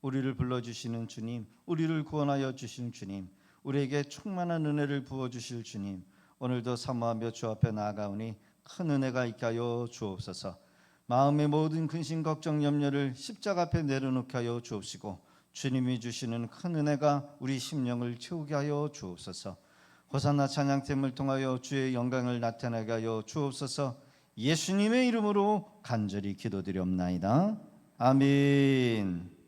우리를 불러주시는 주님, 우리를 구원하여 주시는 주님, 우리에게 충만한 은혜를 부어주실 주님, 오늘도 사모하며 주 앞에 나아가오니 큰 은혜가 있게 하여 주옵소서. 마음의 모든 근심 걱정 염려를 십자가 앞에 내려놓게 하여 주옵시고 주님이 주시는 큰 은혜가 우리 심령을 채우게 하여 주옵소서. 호산나 찬양팀을 통하여 주의 영광을 나타나게 하여 주옵소서. 예수님의 이름으로 간절히 기도드리옵나이다. 아멘.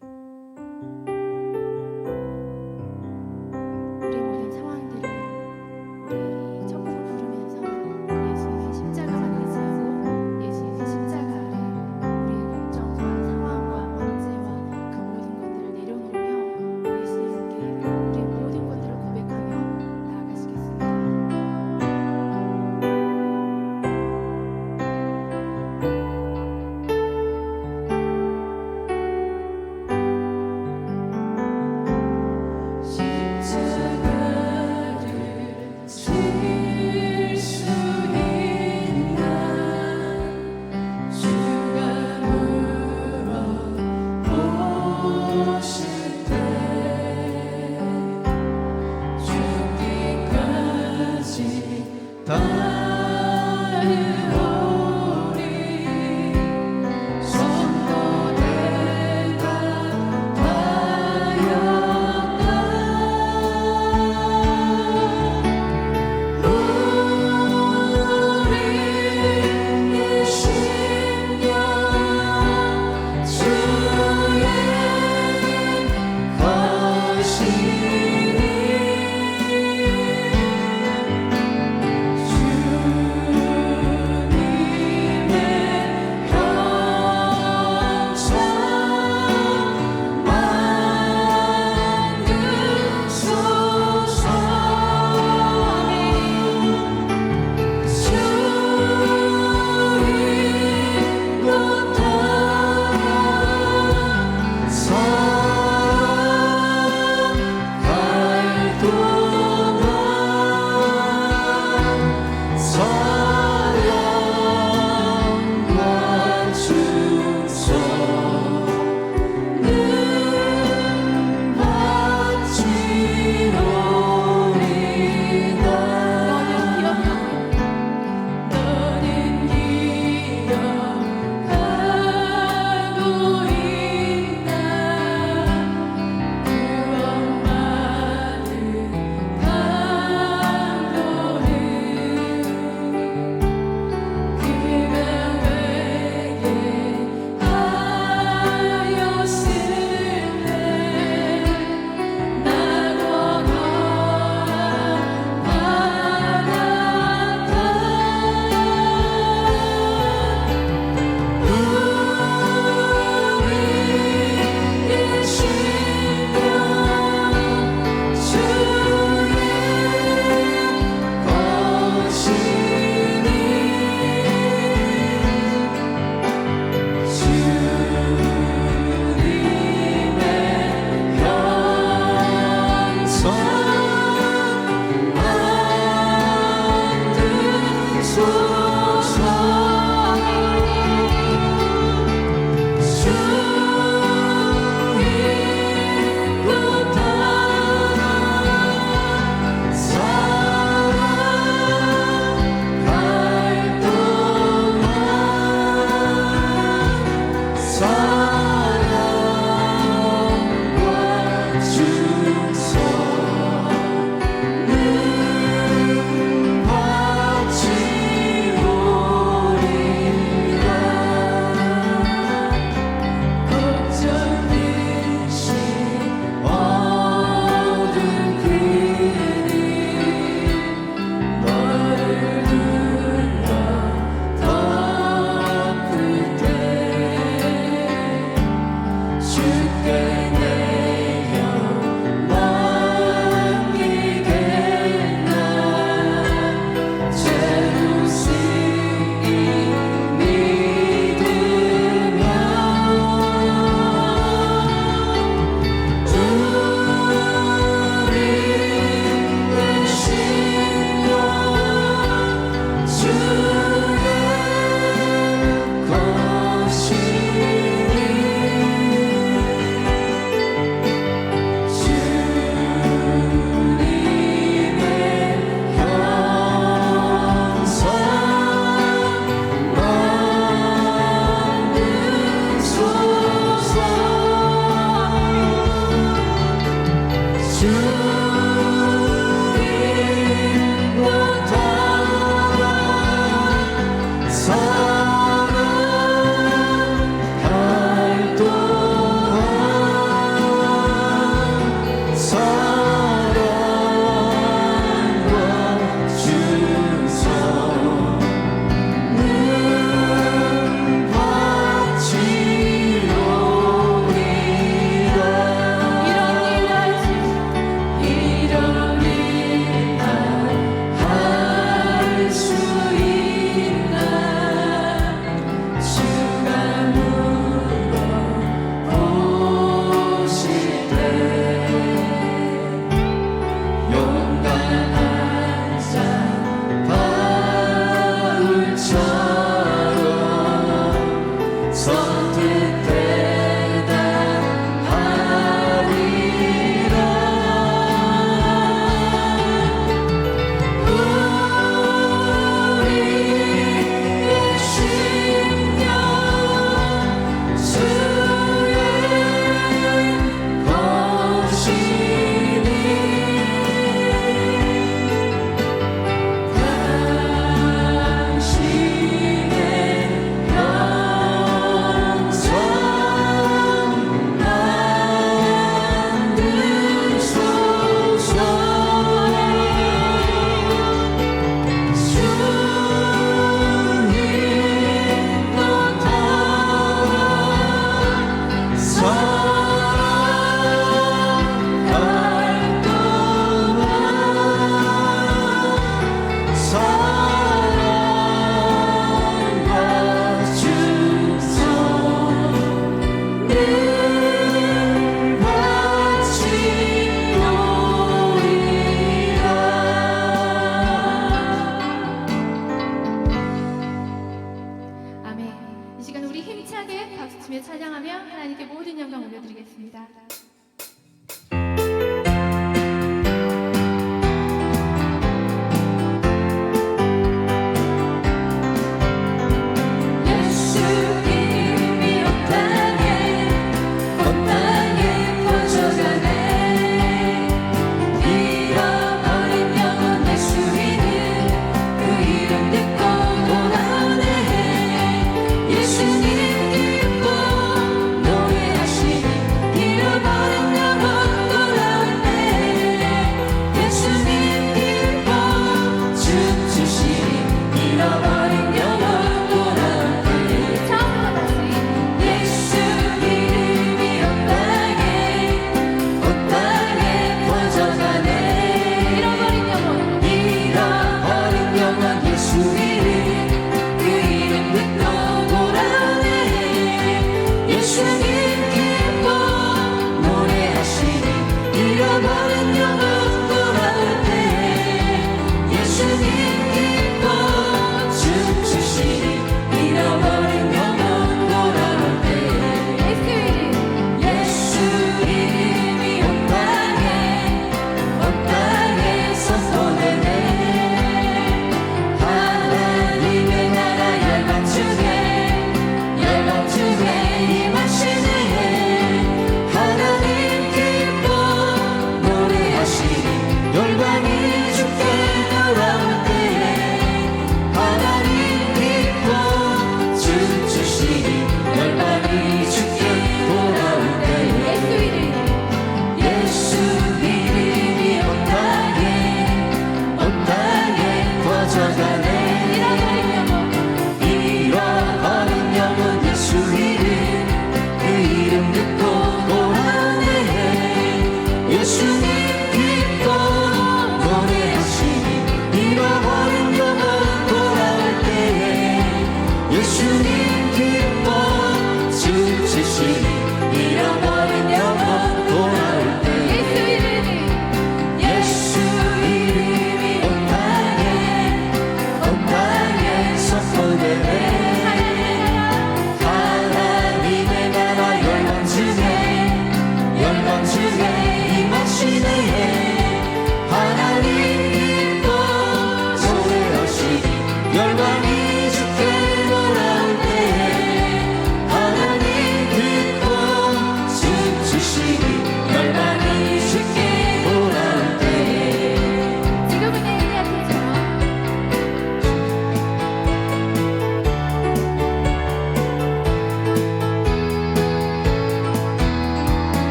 드리겠습니다.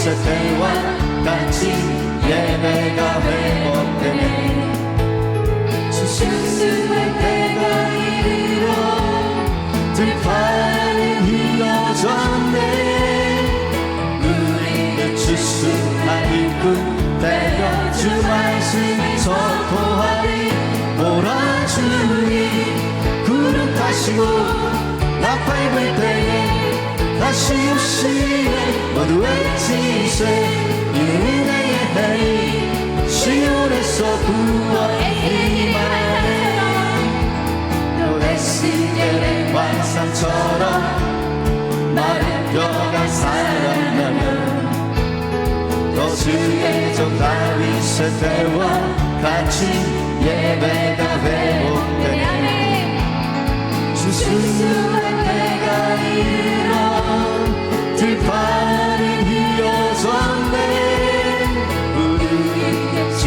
다윗의 때와 같이 예배가 회복되네. 주승수의 때가 이르러 들판이 휘어졌네. 타시고 나팔 불 때에 다시 오시네 모두 외치세 이는 은혜의 해니 시온에서 구원의 임하네 또 에스겔의 환상처럼 나를 뼈가 살아나면 또 주의 종 다윗의 때와 같이 예배가 회복되네 주 순수한 때가 이르러 들판은 휘어졌네 우리 주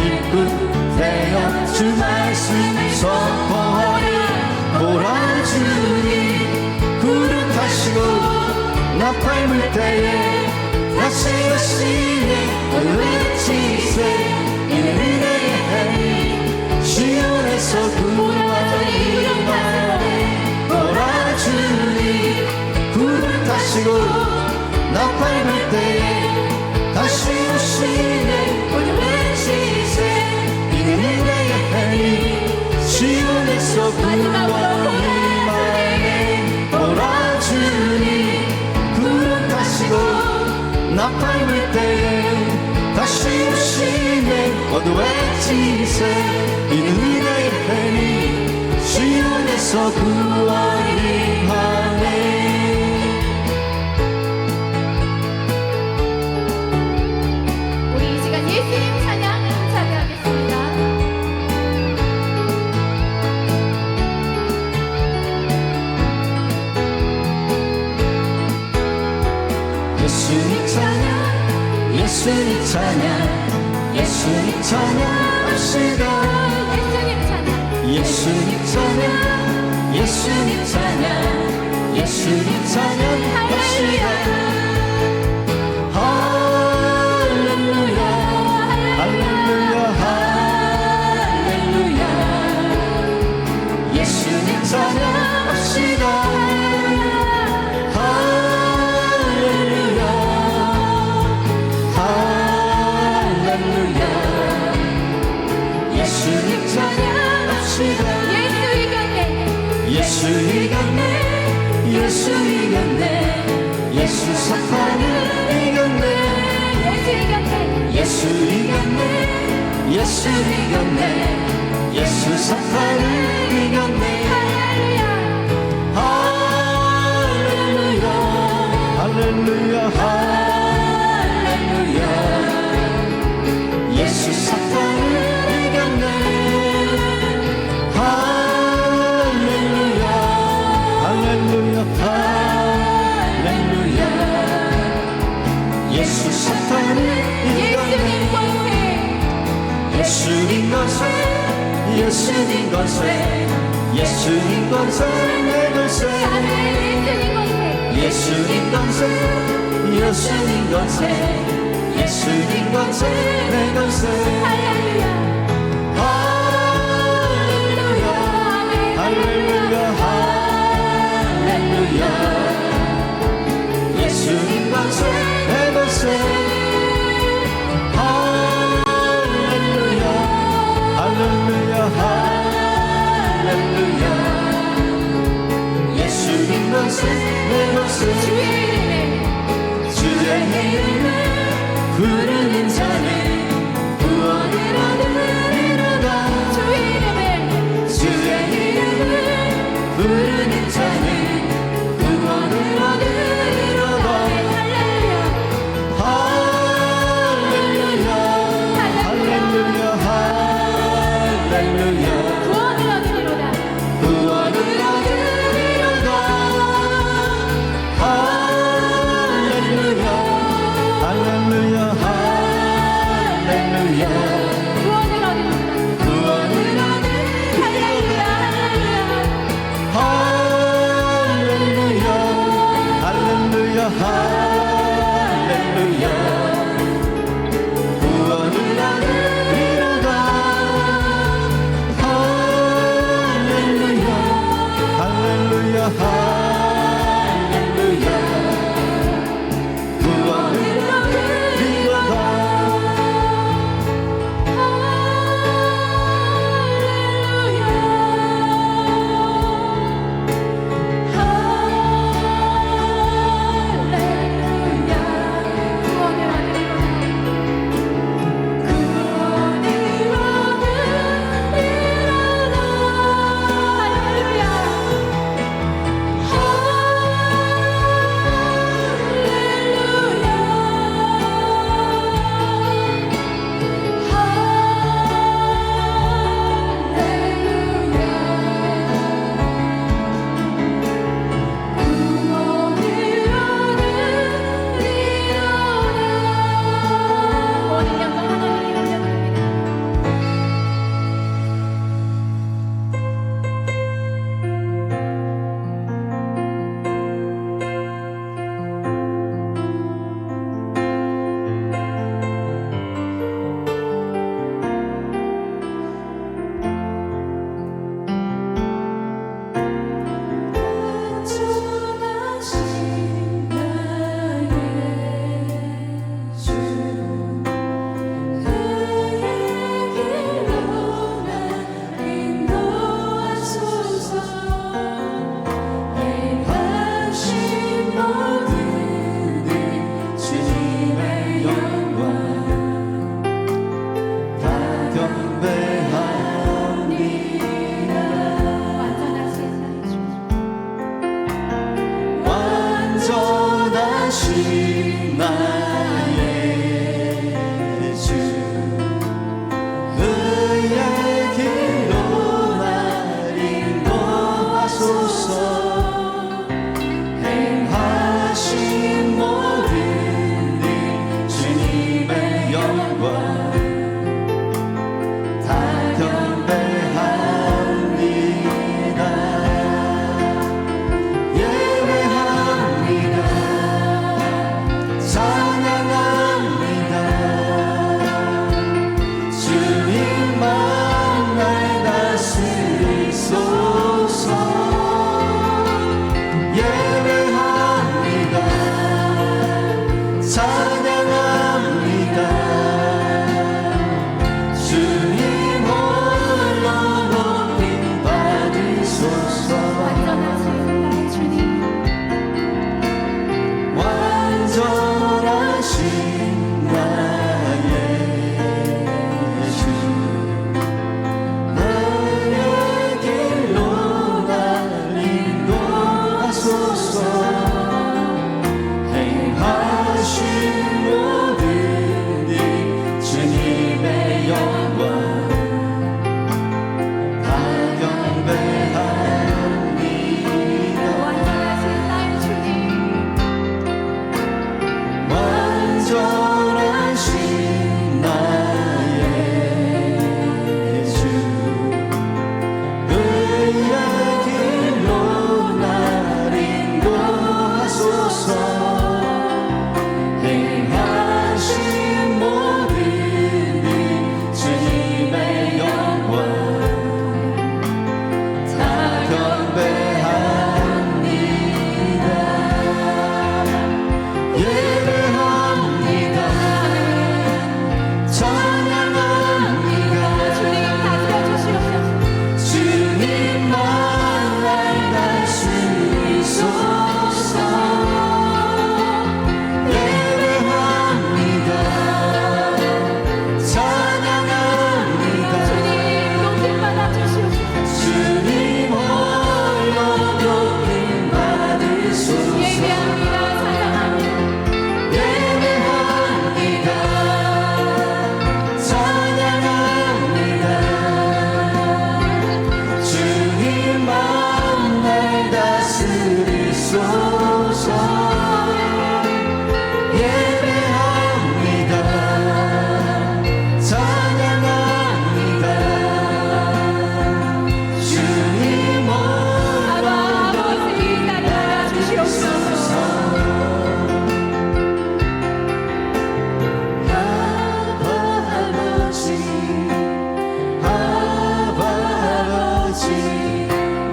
일꾼 되어 주 말씀 선포하리 몰아주니 구름 타시고 나팔 불 때에 다시 오시네 외치세 이는 은혜의 해니 시온에서 구원이 임하네 몰아주니 구름 타시고 나팔 불 때에 다시 오시네 외치세 이는 은혜의 해니 시온에서 구원이 임하네 몰아주니 구름 타시고 나팔 불 때에 다시 오시네 모두 외치세 이는 은혜의 해니 시온에서 구원이 임하네 우리 이 시간 예수님 찬양 찬양하겠습니다. 예수님 찬양 예수님 찬양 예수님 찬양 합시다 예수님 찬양 예수님 찬양 예수님 찬양 합시다 할렐루야 할렐루야 할렐루야 예수님 찬양 합시다 예수님 찬양합시다 예수 이겼네 예수 이겼네 예수 사탄을 이겼네 예수 이겼네 예수 이겼네 예수 사탄을 이겼네 할렐루야 할렐루야 할렐루야 예수 사탄을 예수 사탄을 이겼네 예수님 권세 예수님 권세 예수님 권세 내 권세 예수님 권세 예수님 권세 예수님 권세 내 권세 할렐루야 할렐루야 할렐루야 예수님 권세 내 권세 할렐루야 할렐루야 할렐루야 예수님 권세 내 권세 주의 이름을 부르는 자는 구원을 얻으리로다 주의 이름을 부르는 자는 구원을 얻으리로다 할렐루야 할렐루야 할렐루야 구원을 얻으리로다 할렐루야 나의 예수 나의 길로 날 인도하소서 행하신 모든 일 주님의 영광 다 경배합니다 완전하신 나의 주님 완전하신 나의 주 의의 길로 날 인도하소서 행하신 모든 일 주님의 영광 다 경배합니다 예배합니다 찬양합니다 주님 다스려 주시옵소서 주님만 날 다스리소서 예배합니다 찬양합니다 주님 높임 받아 주시옵소서 주님 홀로 높임 받으소서 예배합니다 찬양합니다 예배합니다 찬양합니다 주님만 날 다스리소서 예배합니다 찬양합니다 주님 홀로 아버지 나를 받아 주시옵소서 아버지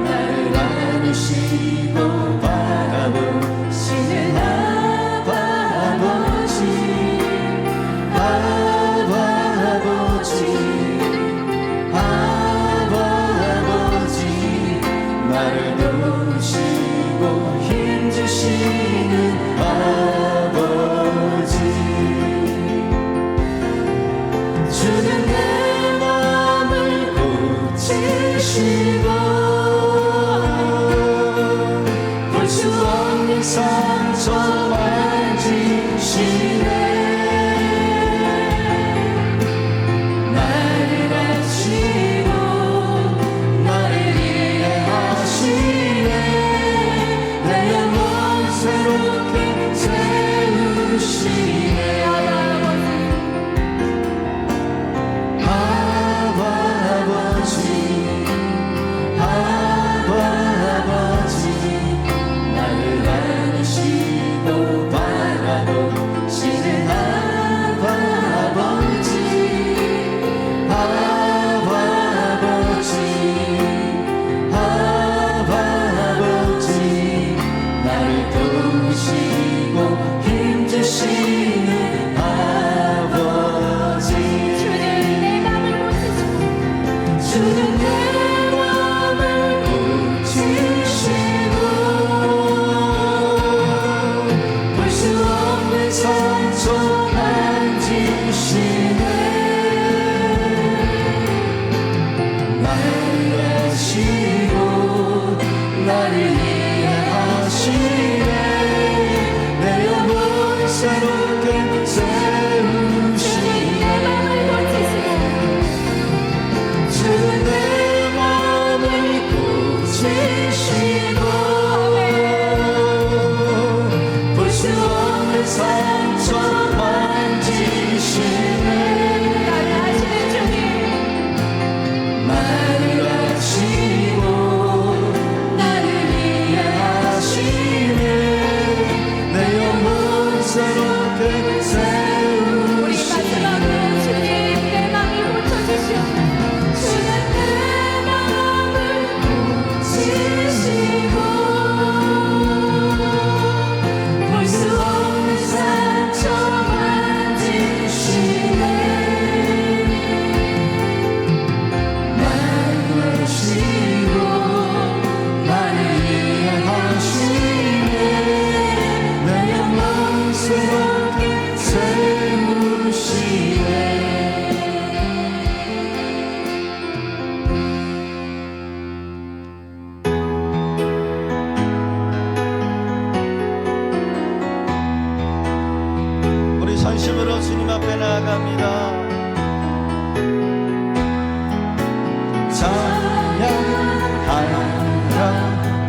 나를 안으시고 바라보시는 아버지 아버지 나를 도우시고 힘주시는 아버지 주는 내 마음을 고치시고 볼 수 없는 상처 만지시네 나를 아시고 나를 이해하시네 내 영혼 새롭게 세우시네 아버지 나를 안으시고 바라보시는 아버지 나를 도우시고 힘주시는 아버지 주님 내 맘을 고치시옵소서 주는 내 마음을 고치시고 볼 수 없는 상처 만지시네 나를 아시고 나를 이해하시네 내 영혼 새롭게 세우시네 내 맘을 고치시옵소서 주는 내 마음을 고치시고 볼 수 없는 상처 만지시네 나를 아시는 주님 나를 아시고 나를 이해하시네 내 영혼 새롭게 우리 세우시네 마지막으로 주님 내 맘을 고쳐주시옵소서 주는 내 맘을 고치시고 볼 수 없는 상처 전심으로 주님 앞에 나아갑니다. 찬양하라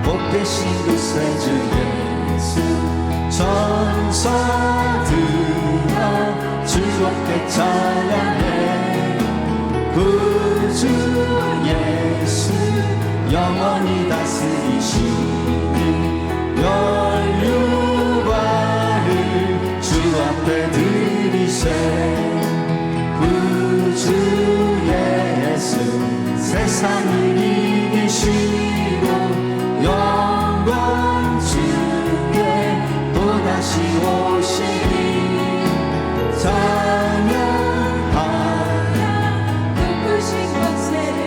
복되신 구세주 예수 천사들아 즐겁게 찬양해 구주 예수 영원히 다스리시는 연유관을 주 앞에 드리세 구주 예수 세상을 이기시고 영광 주에 또다시 오시니 찬양하라 기쁘신 권세를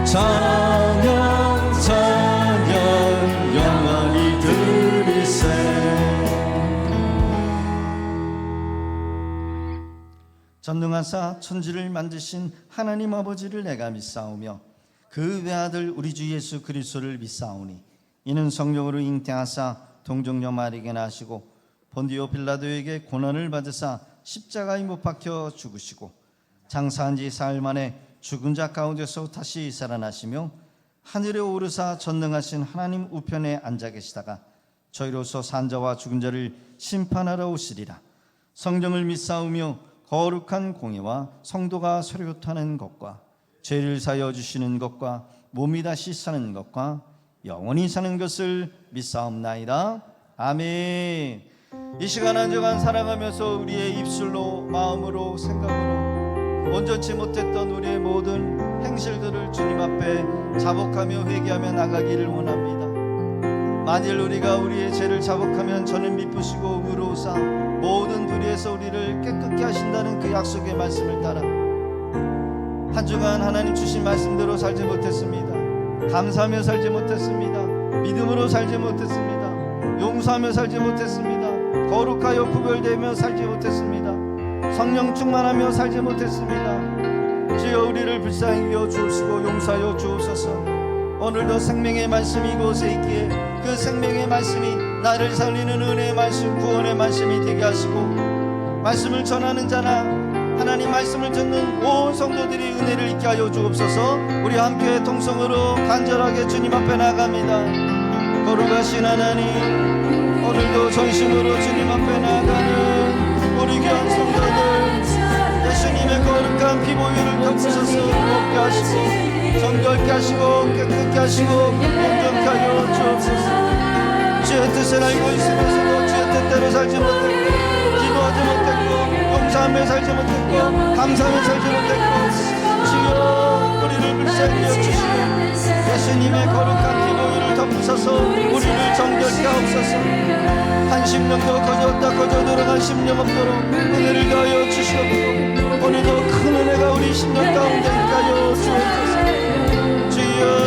찬양 찬양 영원히 들으세. 전능하사 천지를 만드신 하나님 아버지를 내가 믿사오며 그 외아들 우리 주 예수 그리스도를 믿사오니 이는 성령으로 잉태하사 동정녀 마리아에게 나시고 본디오 빌라도에게 고난을 받으사 십자가에 못 박혀 죽으시고 장사한 지 사흘 만에 죽은 자 가운데서 다시 살아나시며 하늘에 오르사 전능하신 하나님 우편에 앉아 계시다가 저희로서 산자와 죽은 자를 심판하러 오시리라. 성령을 믿사오며 거룩한 공예와 성도가 서로 타는 것과 죄를 사여 주시는 것과 몸이 다시 사는 것과 영원히 사는 것을 믿사옵나이다. 아멘. 이 시간 한 주간 살아가면서 우리의 입술로 마음으로 생각으로 온전치 못했던 우리의 모든 행실들을 주님 앞에 자복하며 회개하며 나가기를 원합니다. 만일 우리가 우리의 죄를 자복하면 저는 미쁘시고 의로우사 모든 불의에서 우리를 깨끗게 하신다는 그 약속의 말씀을 따라 한 주간 하나님 주신 말씀대로 살지 못했습니다. 감사하며 살지 못했습니다. 믿음으로 살지 못했습니다. 용서하며 살지 못했습니다. 거룩하여 구별되며 살지 못했습니다. 성령 충만하며 살지 못했습니다. 주여 우리를 불쌍히 여겨 주옵시고 용서하여 주옵소서. 오늘도 생명의 말씀이 이곳에 있기에 그 생명의 말씀이 나를 살리는 은혜의 말씀, 구원의 말씀이 되게 하시고 말씀을 전하는 자나 하나님 말씀을 듣는 온 성도들이 은혜를 있게 하여 주옵소서. 우리 함께 통성으로 간절하게 주님 앞에 나갑니다. 거룩하신 하나님, 오늘도 전심으로 주님 앞에 나가는 우리 교한 성도들 예수님의 거룩한 피보혈을 덮으셔서 먹게 하시고 정결케 하시고 깨끗게 하시고 온전케 하여 주옵소서. 주의 뜻을 알고 있으면서도 주의 뜻대로 살지 못했고 기도하지 못했고 용서하며 살지 못했고 감사하며 살지 못했고 주여 우리를 불쌍히 여주시고 예수님의 거룩한 피보혈을 덮으셔서 우리를 정결케 하옵소서. 한 심령도 거저었다 거저 들어간 심령 없도록 은혜를 더하여 주시옵고 오늘도 큰 은혜가 우리 심령 가운데 있게 하여 주옵소서. 주여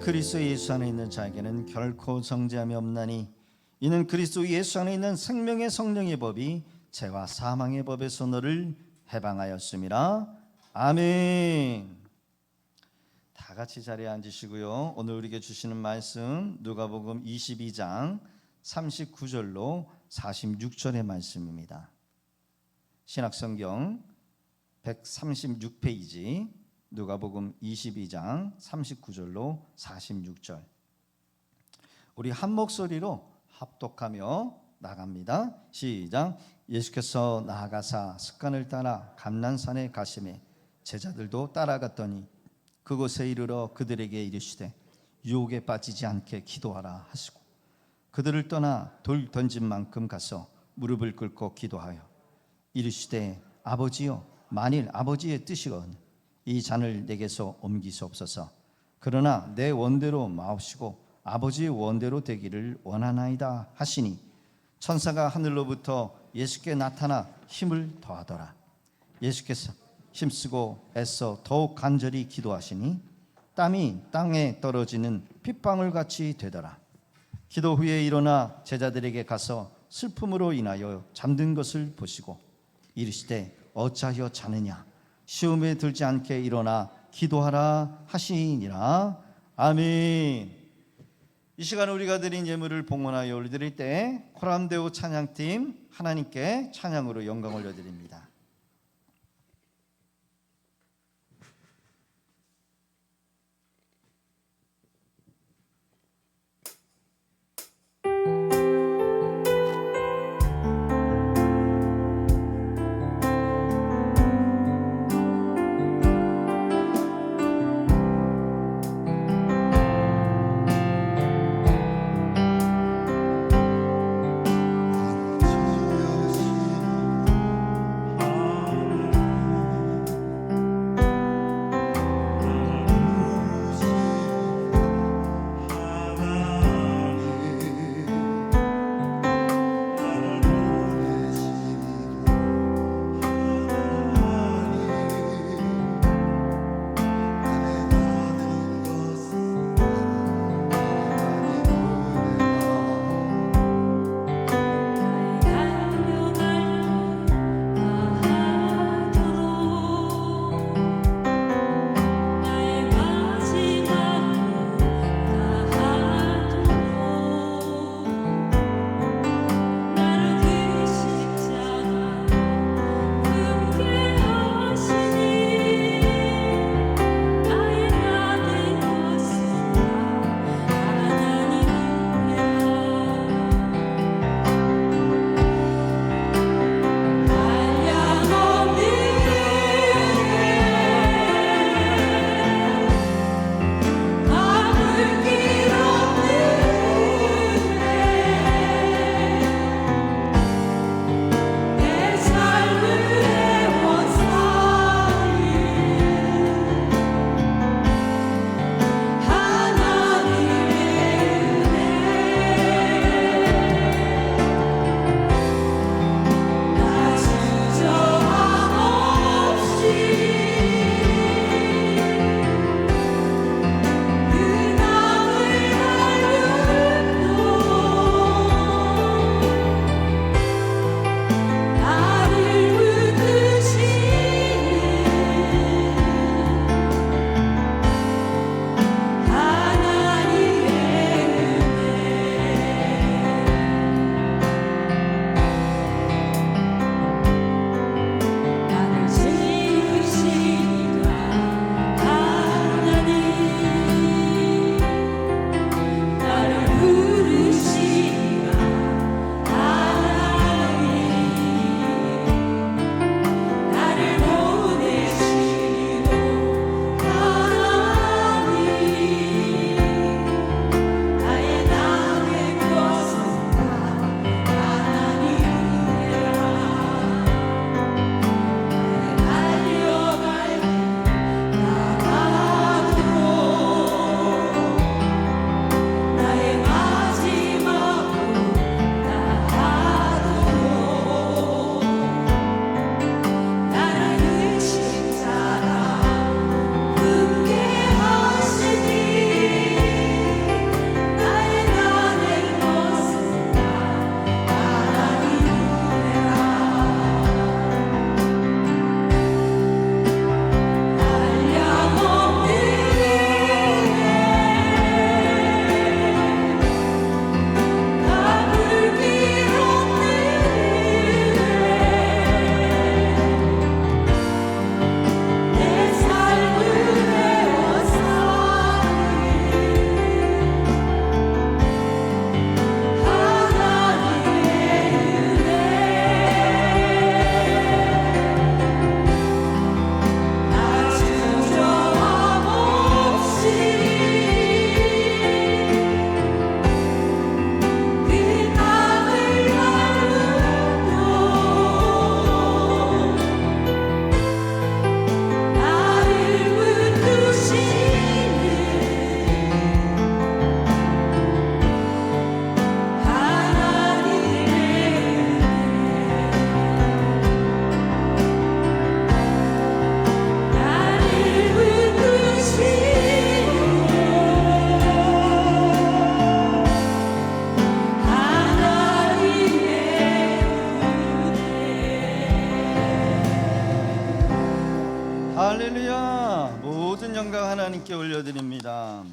그리스도 예수 안에 있는 자에게는 결코 정죄함이 없나니 이는 그리스도 예수 안에 있는 생명의 성령의 법이 죄와 사망의 법에서 너를 해방하였음이라. 아멘. 다 같이 자리에 앉으시고요. 오늘 우리에게 주시는 말씀 누가복음 22장 39절로 46절의 말씀입니다. 신약성경 136페이지 누가복음 22장 39절로 46절. 우리 한 목소리로 합독하며 나갑니다. 시작. 예수께서 나아가사 습관을 따라 감난산에 가시매 제자들도 따라갔더니 그곳에 이르러 그들에게 이르시되 유혹에 빠지지 않게 기도하라 하시고 그들을 떠나 돌 던진 만큼 가서 무릎을 꿇고 기도하여 이르시되 아버지여 만일 아버지의 뜻이건 이 잔을 내게서 옮기시옵소서. 그러나 내 원대로 마옵시고 아버지의 원대로 되기를 원하나이다 하시니 천사가 하늘로부터 예수께 나타나 힘을 더하더라. 예수께서 힘쓰고 애써 더욱 간절히 기도하시니 땀이 땅에 떨어지는 핏방울 같이 되더라. 기도 후에 일어나 제자들에게 가서 슬픔으로 인하여 잠든 것을 보시고 이르시되 어찌하여 자느냐 시험에 들지 않게 일어나 기도하라 하시니라. 아멘. 이 시간 우리가 드린 예물을 봉헌하여 올려드릴 때 코람데오 찬양팀 하나님께 찬양으로 영광 올려드립니다. 할렐루야. 모든 영광 하나님께 올려드립니다.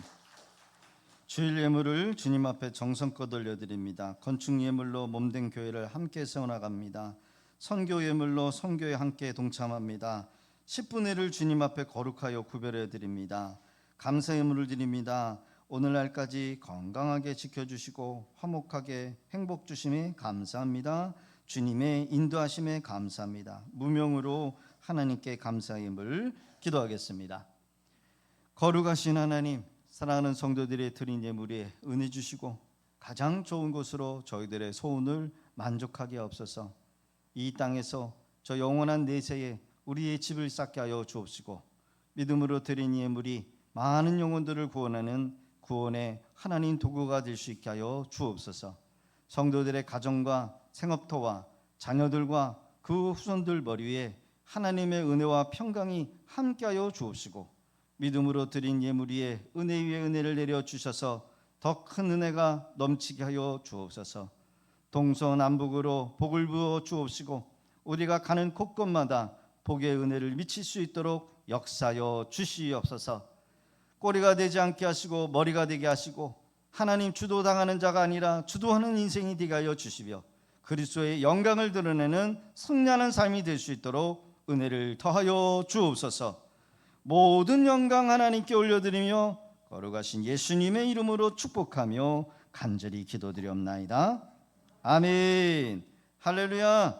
주일 예물을 주님 앞에 정성껏 올려드립니다. 건축 예물로 몸된 교회를 함께 세워나갑니다. 선교 예물로 선교에 함께 동참합니다. 10분의 1을 주님 앞에 거룩하여 구별해 드립니다. 감사 예물을 드립니다. 오늘날까지 건강하게 지켜주시고 화목하게 행복 주심에 감사합니다. 주님의 인도하심에 감사합니다. 무명으로 하나님께 감사 예물 기도하겠습니다. 거룩하신 하나님, 사랑하는 성도들의 드린 예물에 은혜 주시고 가장 좋은 곳으로 저희들의 소원을 만족하게 하옵소서. 이 땅에서 저 영원한 내세에 우리의 집을 쌓게 하여 주옵시고 믿음으로 드린 예물이 많은 영혼들을 구원하는 구원의 하나님 도구가 될 수 있게 하여 주옵소서. 성도들의 가정과 생업터와 자녀들과 그 후손들 머리 위에 하나님의 은혜와 평강이 함께하여 주옵시고 믿음으로 드린 예물 위에 은혜 위에 은혜를 내려 주셔서 더 큰 은혜가 넘치게 하여 주옵소서. 동서남북으로 복을 부어 주옵시고 우리가 가는 곳곳마다 복의 은혜를 미칠 수 있도록 역사하여 주시옵소서. 꼬리가 되지 않게 하시고 머리가 되게 하시고 하나님 주도당하는 자가 아니라 주도하는 인생이 되게 하여 주시며 그리스도의 영광을 드러내는 승리하는 삶이 될 수 있도록 은혜를 더하여 주옵소서. 모든 영광 하나님께 올려드리며 거룩하신 예수님의 이름으로 축복하며 간절히 기도드리옵나이다. 아멘. 할렐루야.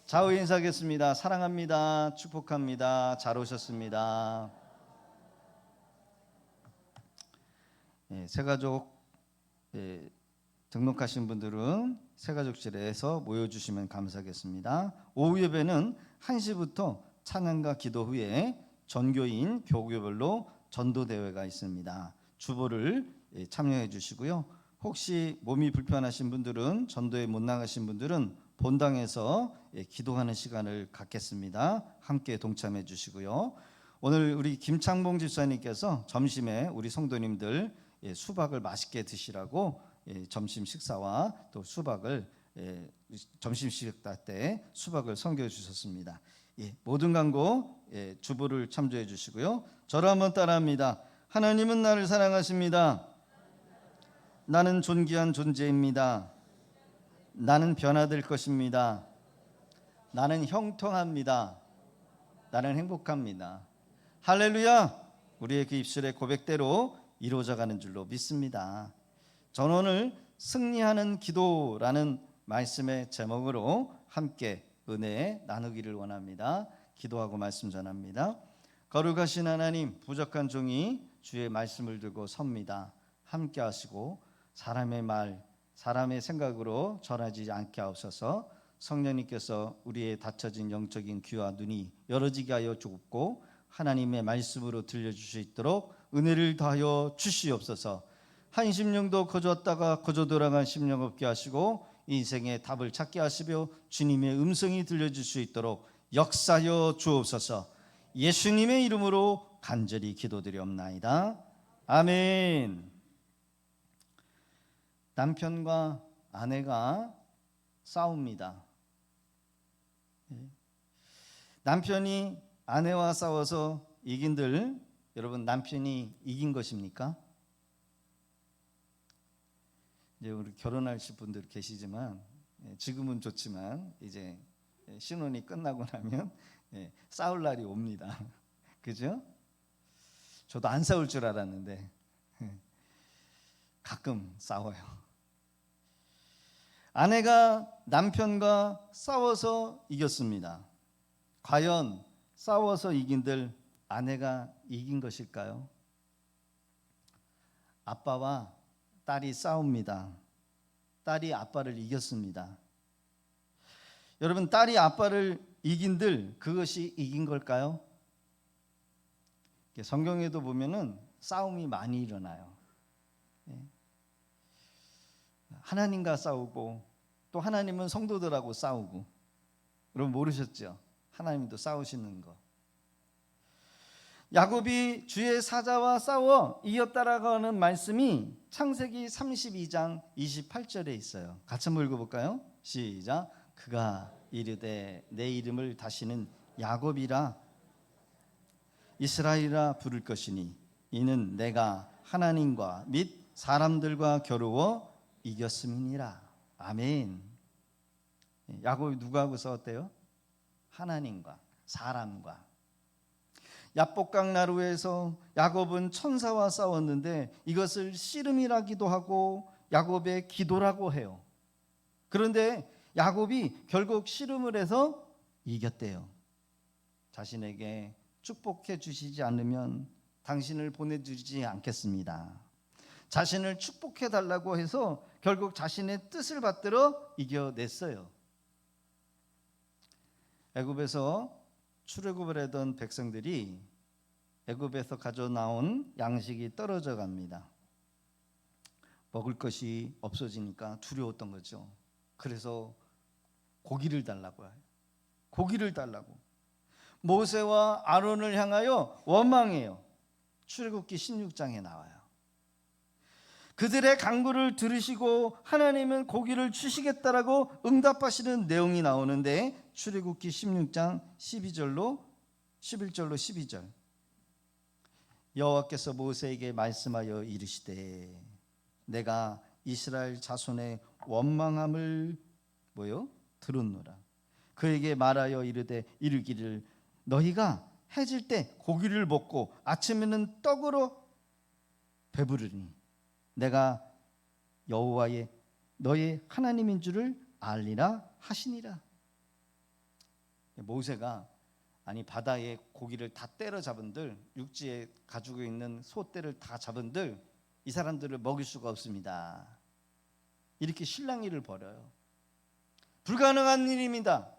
좌우 인사하겠습니다. 사랑합니다. 축복합니다. 잘 오셨습니다. 새가족 등록하신 분들은 새가족실에서 모여주시면 감사하겠습니다. 오후 예배는 1시부터 찬양과 기도 후에 전교인 교구별로 전도대회가 있습니다. 주보를 참여해 주시고요. 혹시 몸이 불편하신 분들은 전도에 못 나가신 분들은 본당에서 기도하는 시간을 갖겠습니다. 함께 동참해 주시고요. 오늘 우리 김창봉 집사님께서 점심에 우리 성도님들 수박을 맛있게 드시라고 점심 식사와 또 수박을 점심 식사 때 수박을 선교해 주셨습니다. 모든 광고 주보를 참조해 주시고요. 저를 한번 따라합니다. 하나님은 나를 사랑하십니다. 나는 존귀한 존재입니다. 나는 변화될 것입니다. 나는 형통합니다. 나는 행복합니다. 할렐루야. 우리의 그 입술의 고백대로 이루어져 가는 줄로 믿습니다. 저는 오늘 승리하는 기도라는 말씀의 제목으로 함께 은혜 나누기를 원합니다. 기도하고 말씀 전합니다. 거룩하신 하나님, 부족한 종이 주의 말씀을 들고 섭니다. 함께 하시고 사람의 말, 사람의 생각으로 전하지 않게 하옵소서. 성령님께서 우리의 닫혀진 영적인 귀와 눈이 열어지게 하여 주옵고 하나님의 말씀으로 들려줄 수 있도록 은혜를 더하여 주시옵소서. 한 심령도 거저왔다가 거저 돌아간 심령 없게 하시고 인생의 답을 찾게 하시며 주님의 음성이 들려줄 수 있도록 역사하여 주옵소서. 예수님의 이름으로 간절히 기도드리옵나이다. 아멘. 남편과 아내가 싸웁니다. 남편이 아내와 싸워서 이긴들 여러분 남편이 이긴 것입니까? 이제 우리 결혼하실 분들 계시지만 지금은 좋지만 이제 신혼이 끝나고 나면 싸울 날이 옵니다. 그죠? 저도 안 싸울 줄 알았는데 가끔 싸워요. 아내가 남편과 싸워서 이겼습니다. 과연 싸워서 이긴들 아내가 이긴 것일까요? 아빠와 딸이 싸웁니다. 딸이 아빠를 이겼습니다. 여러분, 딸이 아빠를 이긴들 그것이 이긴 걸까요? 성경에도 보면은 싸움이 많이 일어나요. 하나님과 싸우고 또 하나님은 성도들하고 싸우고. 여러분 모르셨죠? 하나님도 싸우시는 거. 야곱이 주의 사자와 싸워 이겼다라고 하는 말씀이 창세기 32장 28절에 있어요. 같이 한번 읽어볼까요? 시작. 그가 이르되 내 이름을 다시는 야곱이라 이스라엘이라 부를 것이니 이는 내가 하나님과 및 사람들과 겨루어 이겼음이니라. 아멘. 야곱이 누구하고 싸웠대요? 하나님과 사람과. 야복강 나루에서 야곱은 천사와 싸웠는데 이것을 씨름이라기도 하고 야곱의 기도라고 해요. 그런데 야곱이 결국 씨름을 해서 이겼대요. 자신에게 축복해 주시지 않으면 당신을 보내주지 않겠습니다. 자신을 축복해 달라고 해서 결국 자신의 뜻을 받들어 이겨냈어요. 애굽에서 출애굽을 하던 백성들이 애굽에서 가져 나온 양식이 떨어져 갑니다. 먹을 것이 없어지니까 두려웠던 거죠. 그래서 고기를 달라고 해요. 고기를 달라고. 모세와 아론을 향하여 원망해요. 출애굽기 16장에 나와요. 그들의 간구를 들으시고 하나님은 고기를 주시겠다라고 응답하시는 내용이 나오는데 출애굽기 16장 11절로 12절. 여호와께서 모세에게 말씀하여 이르시되 내가 이스라엘 자손의 원망함을 들었노라. 그에게 말하여 이르기를 너희가 해질 때 고기를 먹고 아침에는 떡으로 배부르니 내가 여호와의 너의 하나님인 줄을 알리라 하시니라. 모세가 바다에 고기를 다 때려잡은들, 육지에 가지고 있는 소떼를 다 잡은들 이 사람들을 먹일 수가 없습니다. 이렇게 실랑이를 벌여요. 불가능한 일입니다.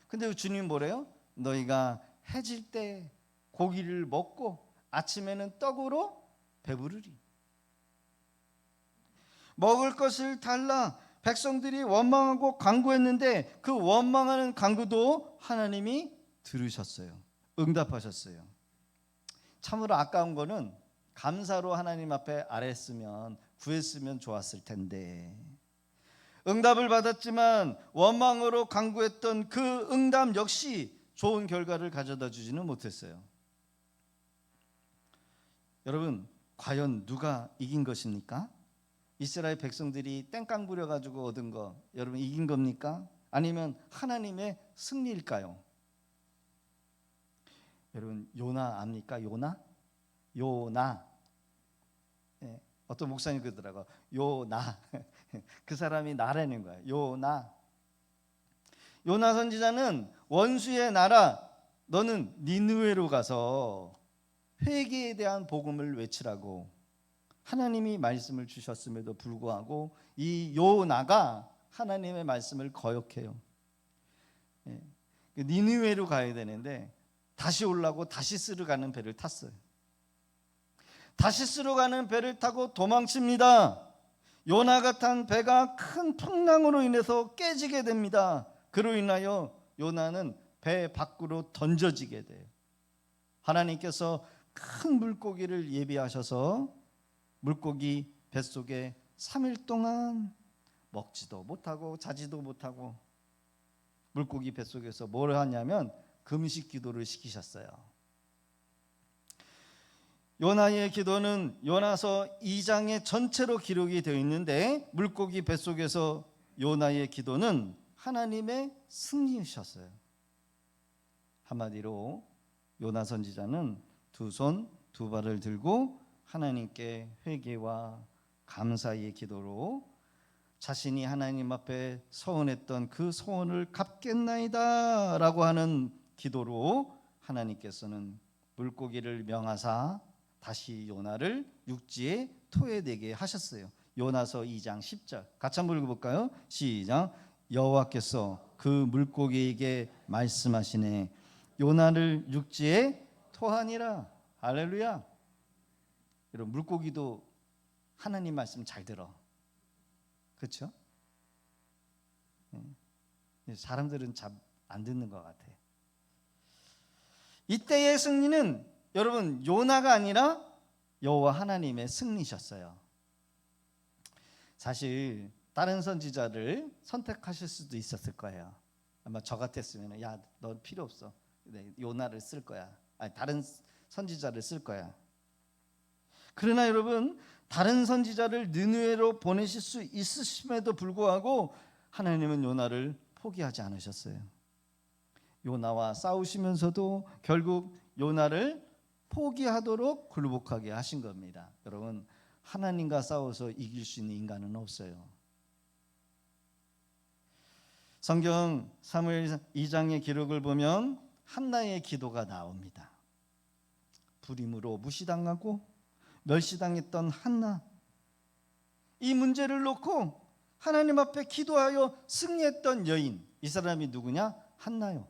근데 주님 뭐래요? 너희가 해질 때 고기를 먹고 아침에는 떡으로 배부르리. 먹을 것을 달라 백성들이 원망하고 간구했는데 그 원망하는 간구도 하나님이 들으셨어요. 응답하셨어요. 참으로 아까운 거는 감사로 하나님 앞에 아뢰었으면 구했으면 좋았을 텐데 응답을 받았지만 원망으로 간구했던 그 응답 역시 좋은 결과를 가져다 주지는 못했어요. 여러분, 과연 누가 이긴 것입니까? 이스라엘 백성들이 땡깡 부려가지고 얻은 거 여러분 이긴 겁니까? 아니면 하나님의 승리일까요? 여러분 요나 압니까? 요나. 어떤 목사님 그러더라고요. 요나. 그 사람이 나라는 거예요. 요나 선지자는 원수의 나라 너는 니느웨로 가서 회개에 대한 복음을 외치라고 하나님이 말씀을 주셨음에도 불구하고 이 요나가 하나님의 말씀을 거역해요. 니느웨로 가야 되는데 다시 올라고 다시스로 가는 배를 탔어요. 다시스로 가는 배를 타고 도망칩니다. 요나가 탄 배가 큰 풍랑으로 인해서 깨지게 됩니다. 그로 인하여 요나는 배 밖으로 던져지게 돼요. 하나님께서 큰 물고기를 예비하셔서 물고기 뱃속에 3일 동안 먹지도 못하고 자지도 못하고 물고기 뱃속에서 뭘 하냐면 금식 기도를 시키셨어요. 요나의 기도는 요나서 2장에 전체로 기록이 되어 있는데 물고기 뱃속에서 요나의 기도는 하나님의 승리이셨어요. 한마디로 요나 선지자는 두 손 두 발을 들고 하나님께 회개와 감사의 기도로 자신이 하나님 앞에 서원했던 그 소원을 갚겠나이다 라고 하는 기도로 하나님께서는 물고기를 명하사 다시 요나를 육지에 토해내게 하셨어요. 요나서 2장 10절 같이 한번 읽어볼까요? 시작. 여호와께서 그 물고기에게 말씀하시네 요나를 육지에 토하니라. 할렐루야. 여러분 물고기도 하나님 말씀 잘 들어. 그렇죠? 사람들은 잘 안 듣는 것 같아. 이때의 승리는 여러분 요나가 아니라 여호와 하나님의 승리셨어요. 사실 다른 선지자를 선택하실 수도 있었을 거예요. 아마 저 같았으면 야, 너 필요 없어. 요나를 쓸 거야. 아니, 다른 선지자를 쓸 거야. 그러나 여러분, 다른 선지자를 느느웨로 보내실 수 있으심에도 불구하고 하나님은 요나를 포기하지 않으셨어요. 요나와 싸우시면서도 결국 요나를 포기하도록 굴복하게 하신 겁니다. 여러분, 하나님과 싸워서 이길 수 있는 인간은 없어요. 성경 사무엘 2장의 기록을 보면 한나의 기도가 나옵니다. 불임으로 무시당하고 멸시당했던 한나, 이 문제를 놓고 하나님 앞에 기도하여 승리했던 여인, 이 사람이 누구냐? 한나요.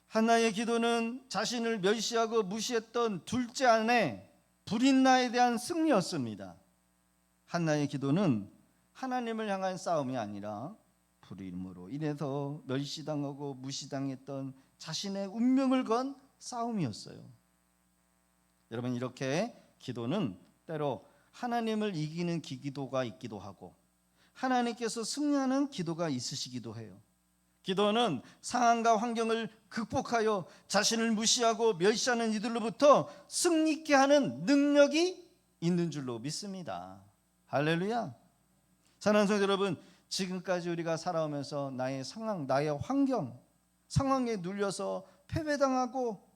한나의 기도는 자신을 멸시하고 무시했던 둘째 아내 불임나에 대한 승리였습니다. 한나의 기도는 하나님을 향한 싸움이 아니라 불임으로 인해서 멸시당하고 무시당했던 자신의 운명을 건 싸움이었어요. 여러분, 이렇게 기도는 때로 하나님을 이기는 기도가 있기도 하고 하나님께서 승리하는 기도가 있으시기도 해요. 기도는 상황과 환경을 극복하여 자신을 무시하고 멸시하는 이들로부터 승리케 하는 능력이 있는 줄로 믿습니다. 할렐루야. 사랑하는 성도 여러분, 지금까지 우리가 살아오면서 나의 상황, 나의 환경, 상황에 눌려서 패배당하고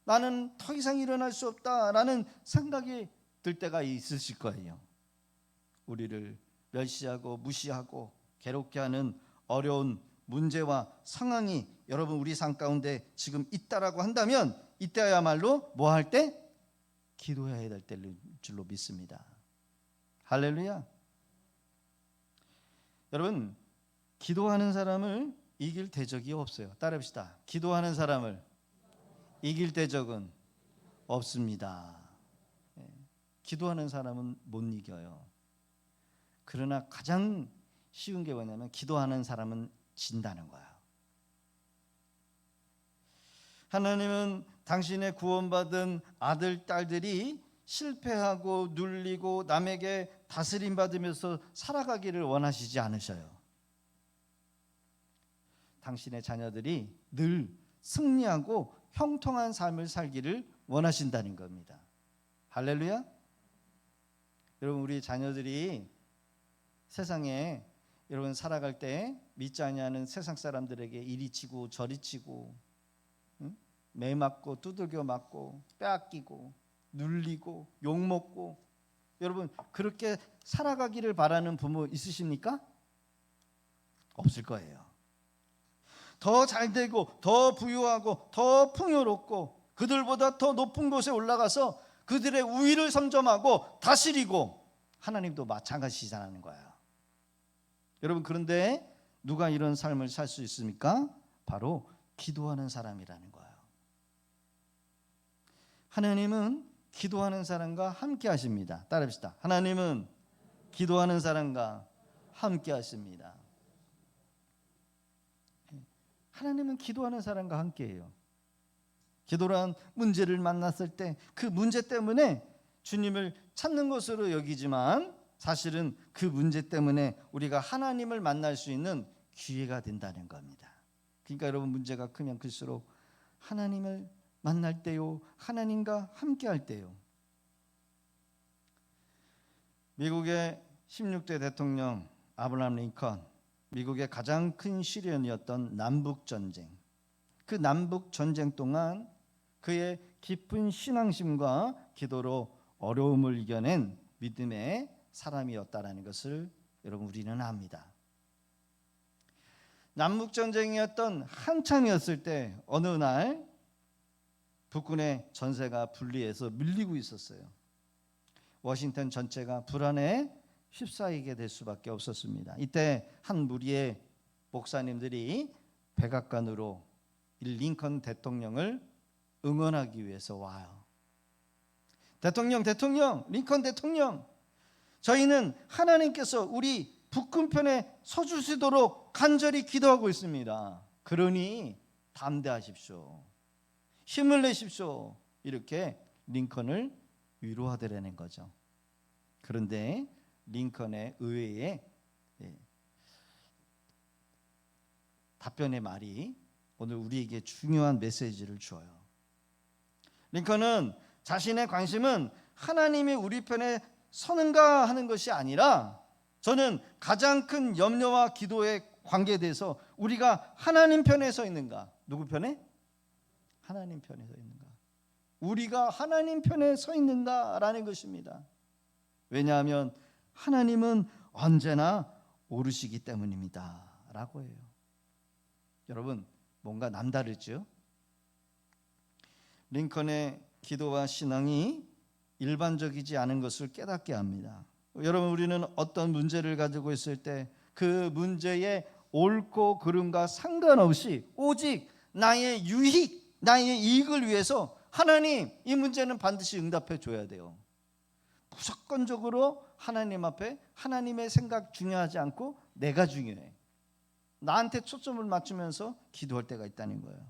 나는 더 이상 일어날 수 없다라는 생각이 들 때가 있으실 거예요. 우리를 멸시하고 무시하고 괴롭게 하는 어려운 문제와 상황이 여러분 우리 삶 가운데 지금 있다라고 한다면 이때야말로 뭐 할 때? 기도해야 될 때일 줄로 믿습니다. 할렐루야. 여러분, 기도하는 사람을 이길 대적이 없어요. 따라합시다. 기도하는 사람을 이길 대적은 없습니다. 기도하는 사람은 못 이겨요. 그러나 가장 쉬운 게 뭐냐면 기도하는 사람은 진다는 거예요. 하나님은 당신의 구원받은 아들, 딸들이 실패하고 눌리고 남에게 다스림 받으면서 살아가기를 원하시지 않으셔요. 당신의 자녀들이 늘 승리하고 형통한 삶을 살기를 원하신다는 겁니다. 할렐루야. 여러분, 우리 자녀들이 세상에 여러분 살아갈 때 믿지 아니하는 세상 사람들에게 이리 치고 저리 치고 매 맞고 두들겨 맞고 빼앗기고 눌리고 욕먹고, 여러분 그렇게 살아가기를 바라는 부모 있으십니까? 없을 거예요. 더 잘되고 더 부유하고 더 풍요롭고 그들보다 더 높은 곳에 올라가서 그들의 우위를 선점하고 다스리고, 하나님도 마찬가지시라는 거예요. 여러분, 그런데 누가 이런 삶을 살 수 있습니까? 바로 기도하는 사람이라는 거예요. 하나님은 기도하는 사람과 함께 하십니다. 따라합시다. 하나님은 기도하는 사람과 함께 하십니다. 하나님은 기도하는 사람과 함께 해요. 기도란 문제를 만났을 때 그 문제 때문에 주님을 찾는 것으로 여기지만 사실은 그 문제 때문에 우리가 하나님을 만날 수 있는 기회가 된다는 겁니다. 그러니까 여러분, 문제가 크면 클수록 하나님을 만날 때요, 하나님과 함께 할 때요. 미국의 16대 대통령 아브라함 링컨, 미국의 가장 큰 시련이었던 남북전쟁, 그 남북전쟁 동안 그의 깊은 신앙심과 기도로 어려움을 이겨낸 믿음의 사람이었다라는 것을 여러분 우리는 압니다. 남북전쟁이었던 한참이었을 때 어느 날 북군의 전세가 분리해서 밀리고 있었어요. 워싱턴 전체가 불안에 휩싸이게 될 수밖에 없었습니다. 이때 한 무리의 목사님들이 백악관으로 링컨 대통령을 응원하기 위해서 와요. 대통령, 링컨 대통령, 저희는 하나님께서 우리 북한 편에 서주시도록 간절히 기도하고 있습니다. 그러니 담대하십시오. 힘을 내십시오. 이렇게 링컨을 위로하더라는 거죠. 그런데 링컨의 의외의 답변의 말이 오늘 우리에게 중요한 메시지를 주어요. 링컨은 자신의 관심은 하나님이 우리 편에 서는가 하는 것이 아니라 저는 가장 큰 염려와 기도의 관계에 대해서 우리가 하나님 편에 서 있는가, 누구 편에? 하나님 편에 서 있는가, 우리가 하나님 편에 서 있는가라는 것입니다. 왜냐하면 하나님은 언제나 오르시기 때문입니다 라고 해요. 여러분, 뭔가 남다르죠? 링컨의 기도와 신앙이 일반적이지 않은 것을 깨닫게 합니다. 여러분, 우리는 어떤 문제를 가지고 있을 때 그 문제의 옳고 그름과 상관없이 오직 나의 유익, 나의 이익을 위해서 하나님, 이 문제는 반드시 응답해 줘야 돼요. 무조건적으로 하나님 앞에 하나님의 생각 중요하지 않고 내가 중요해, 나한테 초점을 맞추면서 기도할 때가 있다는 거예요.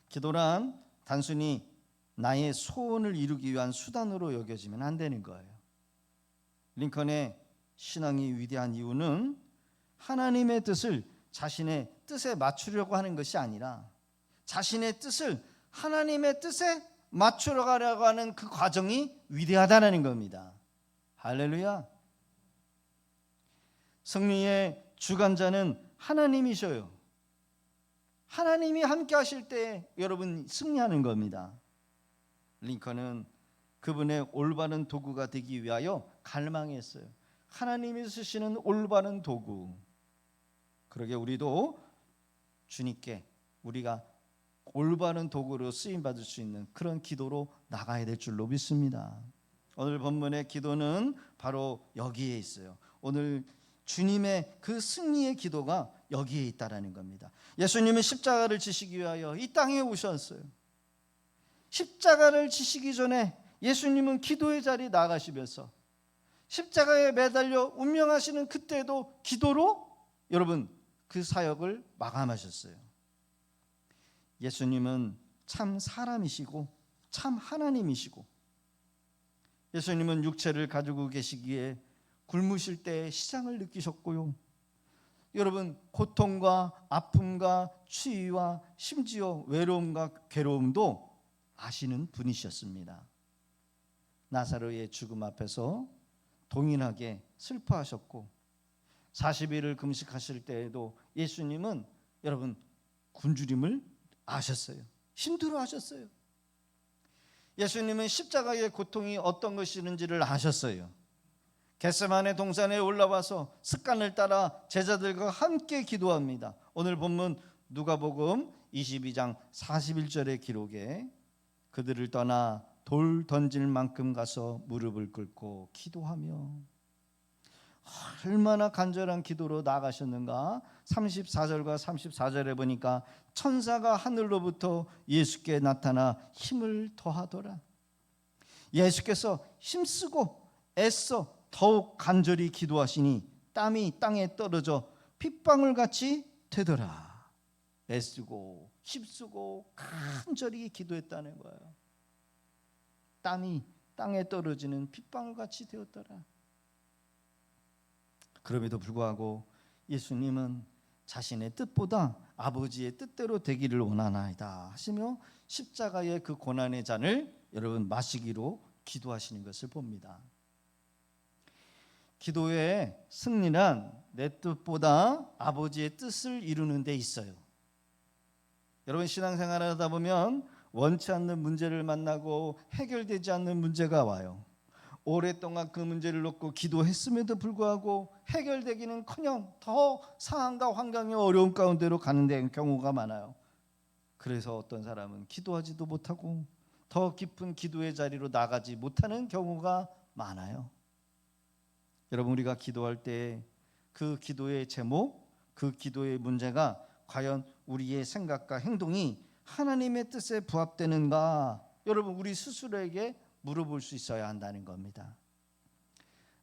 기도란 단순히 나의 소원을 이루기 위한 수단으로 여겨지면 안 되는 거예요. 링컨의 신앙이 위대한 이유는 하나님의 뜻을 자신의 뜻에 맞추려고 하는 것이 아니라 자신의 뜻을 하나님의 뜻에 맞추려 가려고 하는 그 과정이 위대하다는 겁니다. 할렐루야. 승리의 주관자는 하나님이셔요. 하나님이 함께 하실 때 여러분 승리하는 겁니다. 링컨은 그분의 올바른 도구가 되기 위하여 갈망했어요. 하나님이 쓰시는 올바른 도구. 그러게 우리도 주님께 우리가 올바른 도구로 쓰임받을 수 있는 그런 기도로 나가야 될 줄로 믿습니다. 오늘 본문의 기도는 바로 여기에 있어요. 오늘 주님의 그 승리의 기도가 여기에 있다라는 겁니다. 예수님은 십자가를 지시기 위하여 이 땅에 오셨어요. 십자가를 지시기 전에 예수님은 기도의 자리에 나가시면서 십자가에 매달려 운명하시는 그때도 기도로 여러분 그 사역을 마감하셨어요. 예수님은 참 사람이시고 참 하나님이시고, 예수님은 육체를 가지고 계시기에 굶으실 때 시장을 느끼셨고요. 여러분, 고통과 아픔과 추위와 심지어 외로움과 괴로움도 아시는 분이셨습니다. 나사로의 죽음 앞에서 동일하게 슬퍼하셨고 40일을 금식하실 때에도 예수님은 여러분 굶주림을 아셨어요. 힘들어하셨어요. 예수님은 십자가의 고통이 어떤 것이는지를 아셨어요. 겟세마네 동산에 올라와서 습관을 따라 제자들과 함께 기도합니다. 오늘 본문 누가복음 22장 41절의 기록에 그들을 떠나 돌 던질 만큼 가서 무릎을 꿇고 기도하며, 얼마나 간절한 기도로 나가셨는가. 34절과 34절에 보니까 천사가 하늘로부터 예수께 나타나 힘을 더하더라. 예수께서 힘쓰고 애써 더욱 간절히 기도하시니 땀이 땅에 떨어져 핏방울같이 되더라. 애쓰고 힘쓰고 간절히 기도했다는 거예요. 땀이 땅에 떨어지는 핏방울같이 되었더라. 그럼에도 불구하고 예수님은 자신의 뜻보다 아버지의 뜻대로 되기를 원하나이다 하시며 십자가의 그 고난의 잔을 여러분 마시기로 기도하시는 것을 봅니다. 기도의 승리란 내 뜻보다 아버지의 뜻을 이루는 데 있어요. 여러분, 신앙생활을 하다 보면 원치 않는 문제를 만나고 해결되지 않는 문제가 와요. 오랫동안 그 문제를 놓고 기도했음에도 불구하고 해결되기는커녕 더 상황과 환경이 어려운 가운데로 가는 경우가 많아요. 그래서 어떤 사람은 기도하지도 못하고 더 깊은 기도의 자리로 나가지 못하는 경우가 많아요. 여러분, 우리가 기도할 때 그 기도의 제목, 그 기도의 문제가 과연 우리의 생각과 행동이 하나님의 뜻에 부합되는가, 여러분 우리 스스로에게 물어볼 수 있어야 한다는 겁니다.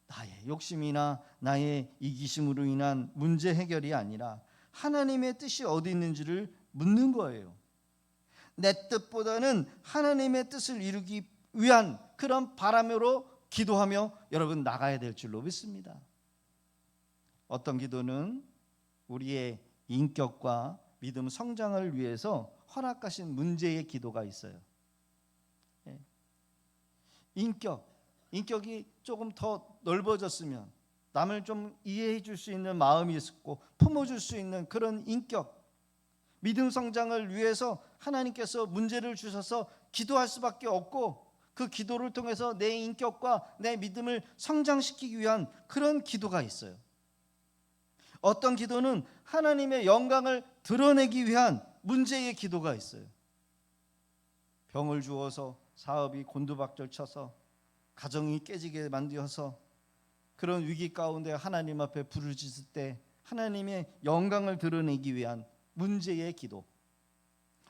나의 욕심이나 나의 이기심으로 인한 문제 해결이 아니라 하나님의 뜻이 어디 있는지를 묻는 거예요. 내 뜻보다는 하나님의 뜻을 이루기 위한 그런 바람으로 기도하며 여러분 나가야 될 줄로 믿습니다. 어떤 기도는 우리의 인격과 믿음 성장을 위해서 허락하신 문제의 기도가 있어요. 인격이 조금 더 넓어졌으면, 남을 좀 이해해 줄 수 있는 마음이 있고 품어줄 수 있는 그런 인격, 믿음 성장을 위해서 하나님께서 문제를 주셔서 기도할 수밖에 없고, 그 기도를 통해서 내 인격과 내 믿음을 성장시키기 위한 그런 기도가 있어요. 어떤 기도는 하나님의 영광을 드러내기 위한 문제의 기도가 있어요. 병을 주어서 사업이 곤두박질 쳐서 가정이 깨지게 만들어서 그런 위기 가운데 하나님 앞에 부르짖을 때 하나님의 영광을 드러내기 위한 문제의 기도.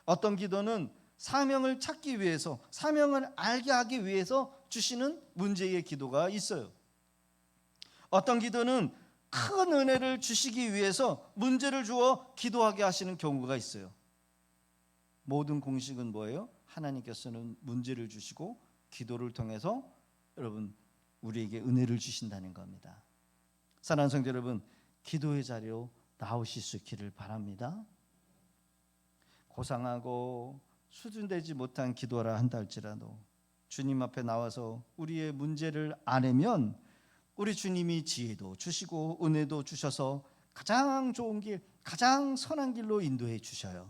어떤 기도는 사명을 찾기 위해서, 사명을 알게 하기 위해서 주시는 문제의 기도가 있어요. 어떤 기도는 큰 은혜를 주시기 위해서 문제를 주어 기도하게 하시는 경우가 있어요. 모든 공식은 뭐예요? 하나님께서는 문제를 주시고 기도를 통해서 여러분 우리에게 은혜를 주신다는 겁니다. 사랑하는 성도 여러분, 기도의 자리로 나오실 수 있기를 바랍니다. 고상하고 수준되지 못한 기도라 한다 할지라도 주님 앞에 나와서 우리의 문제를 아내면 우리 주님이 지혜도 주시고 은혜도 주셔서 가장 좋은 길, 가장 선한 길로 인도해 주셔요.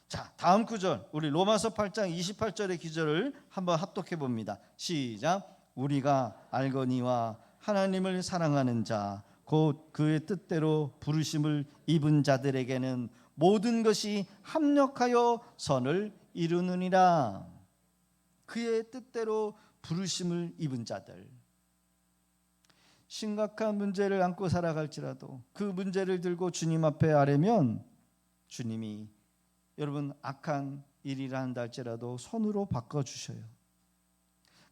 자, 다음 구절, 우리 로마서 8장 28절의 기절을 한번 합독해 봅니다. 시작. 우리가 알거니와 하나님을 사랑하는 자 곧 그의 뜻대로 부르심을 입은 자들에게는 모든 것이 합력하여 선을 이루느니라. 그의 뜻대로 부르심을 입은 자들, 심각한 문제를 안고 살아갈지라도 그 문제를 들고 주님 앞에 아뢰면 주님이 여러분 악한 일이라 한다 할지라도 선으로 바꿔주셔요.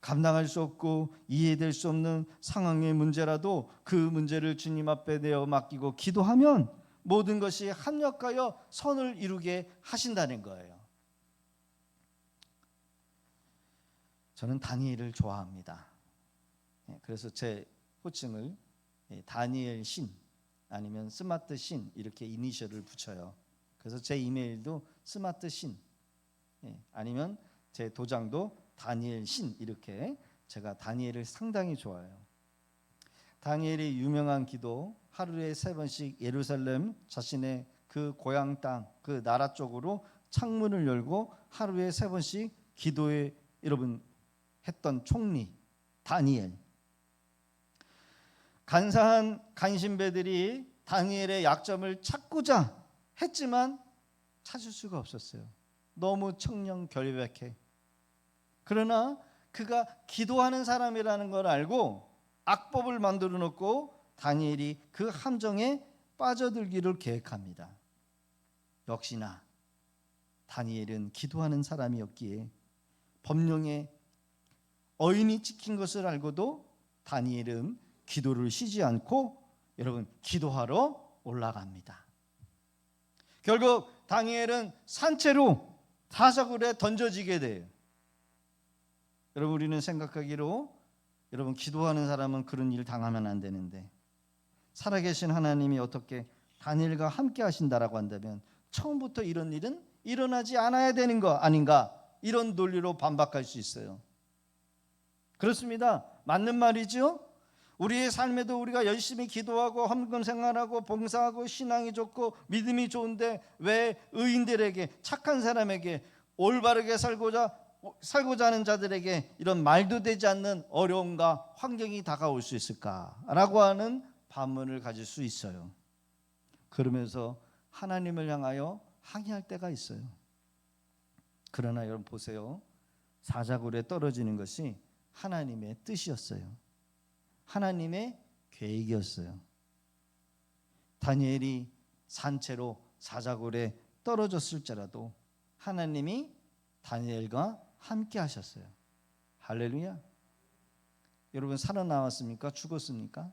감당할 수 없고 이해될 수 없는 상황의 문제라도 그 문제를 주님 앞에 내어 맡기고 기도하면 모든 것이 합력하여 선을 이루게 하신다는 거예요. 저는 다니엘을 좋아합니다. 그래서 제 호칭을 다니엘 신 아니면 스마트 신 이렇게 이니셜을 붙여요. 그래서 제 이메일도 스마트 신 아니면 제 도장도 다니엘 신, 이렇게 제가 다니엘을 상당히 좋아해요. 다니엘의 유명한 기도, 하루에 3번씩 예루살렘 자신의 그 고향 땅, 그 나라 쪽으로 창문을 열고 하루에 3번씩 기도에 여러분 했던 총리 다니엘. 간사한 간신배들이 다니엘의 약점을 찾고자 했지만 찾을 수가 없었어요. 너무 청렴결백해. 그러나 그가 기도하는 사람이라는 걸 알고 악법을 만들어 놓고 다니엘이 그 함정에 빠져들기를 계획합니다. 역시나 다니엘은 기도하는 사람이었기에 법령에 어인이 찍힌 것을 알고도 다니엘은 기도를 쉬지 않고 여러분 기도하러 올라갑니다. 결국 다니엘은 산채로 사자굴에 던져지게 돼요. 여러분 우리는 생각하기로 여러분 기도하는 사람은 그런 일 당하면 안 되는데 살아계신 하나님이 어떻게 다니엘과 함께 하신다라고 한다면 처음부터 이런 일은 일어나지 않아야 되는 거 아닌가, 이런 논리로 반박할 수 있어요. 그렇습니다. 맞는 말이죠. 우리의 삶에도 우리가 열심히 기도하고 헌금 생활하고 봉사하고 신앙이 좋고 믿음이 좋은데 왜 의인들에게, 착한 사람에게, 올바르게 살고자 하는 자들에게 이런 말도 되지 않는 어려움과 환경이 다가올 수 있을까라고 하는 반문을 가질 수 있어요. 그러면서 하나님을 향하여 항의할 때가 있어요. 그러나 여러분 보세요. 사자굴에 떨어지는 것이 하나님의 뜻이었어요. 하나님의 계획이었어요. 다니엘이 산채로 사자굴에 떨어졌을지라도 하나님이 다니엘과 함께 하셨어요. 할렐루야. 여러분 살아나왔습니까? 죽었습니까?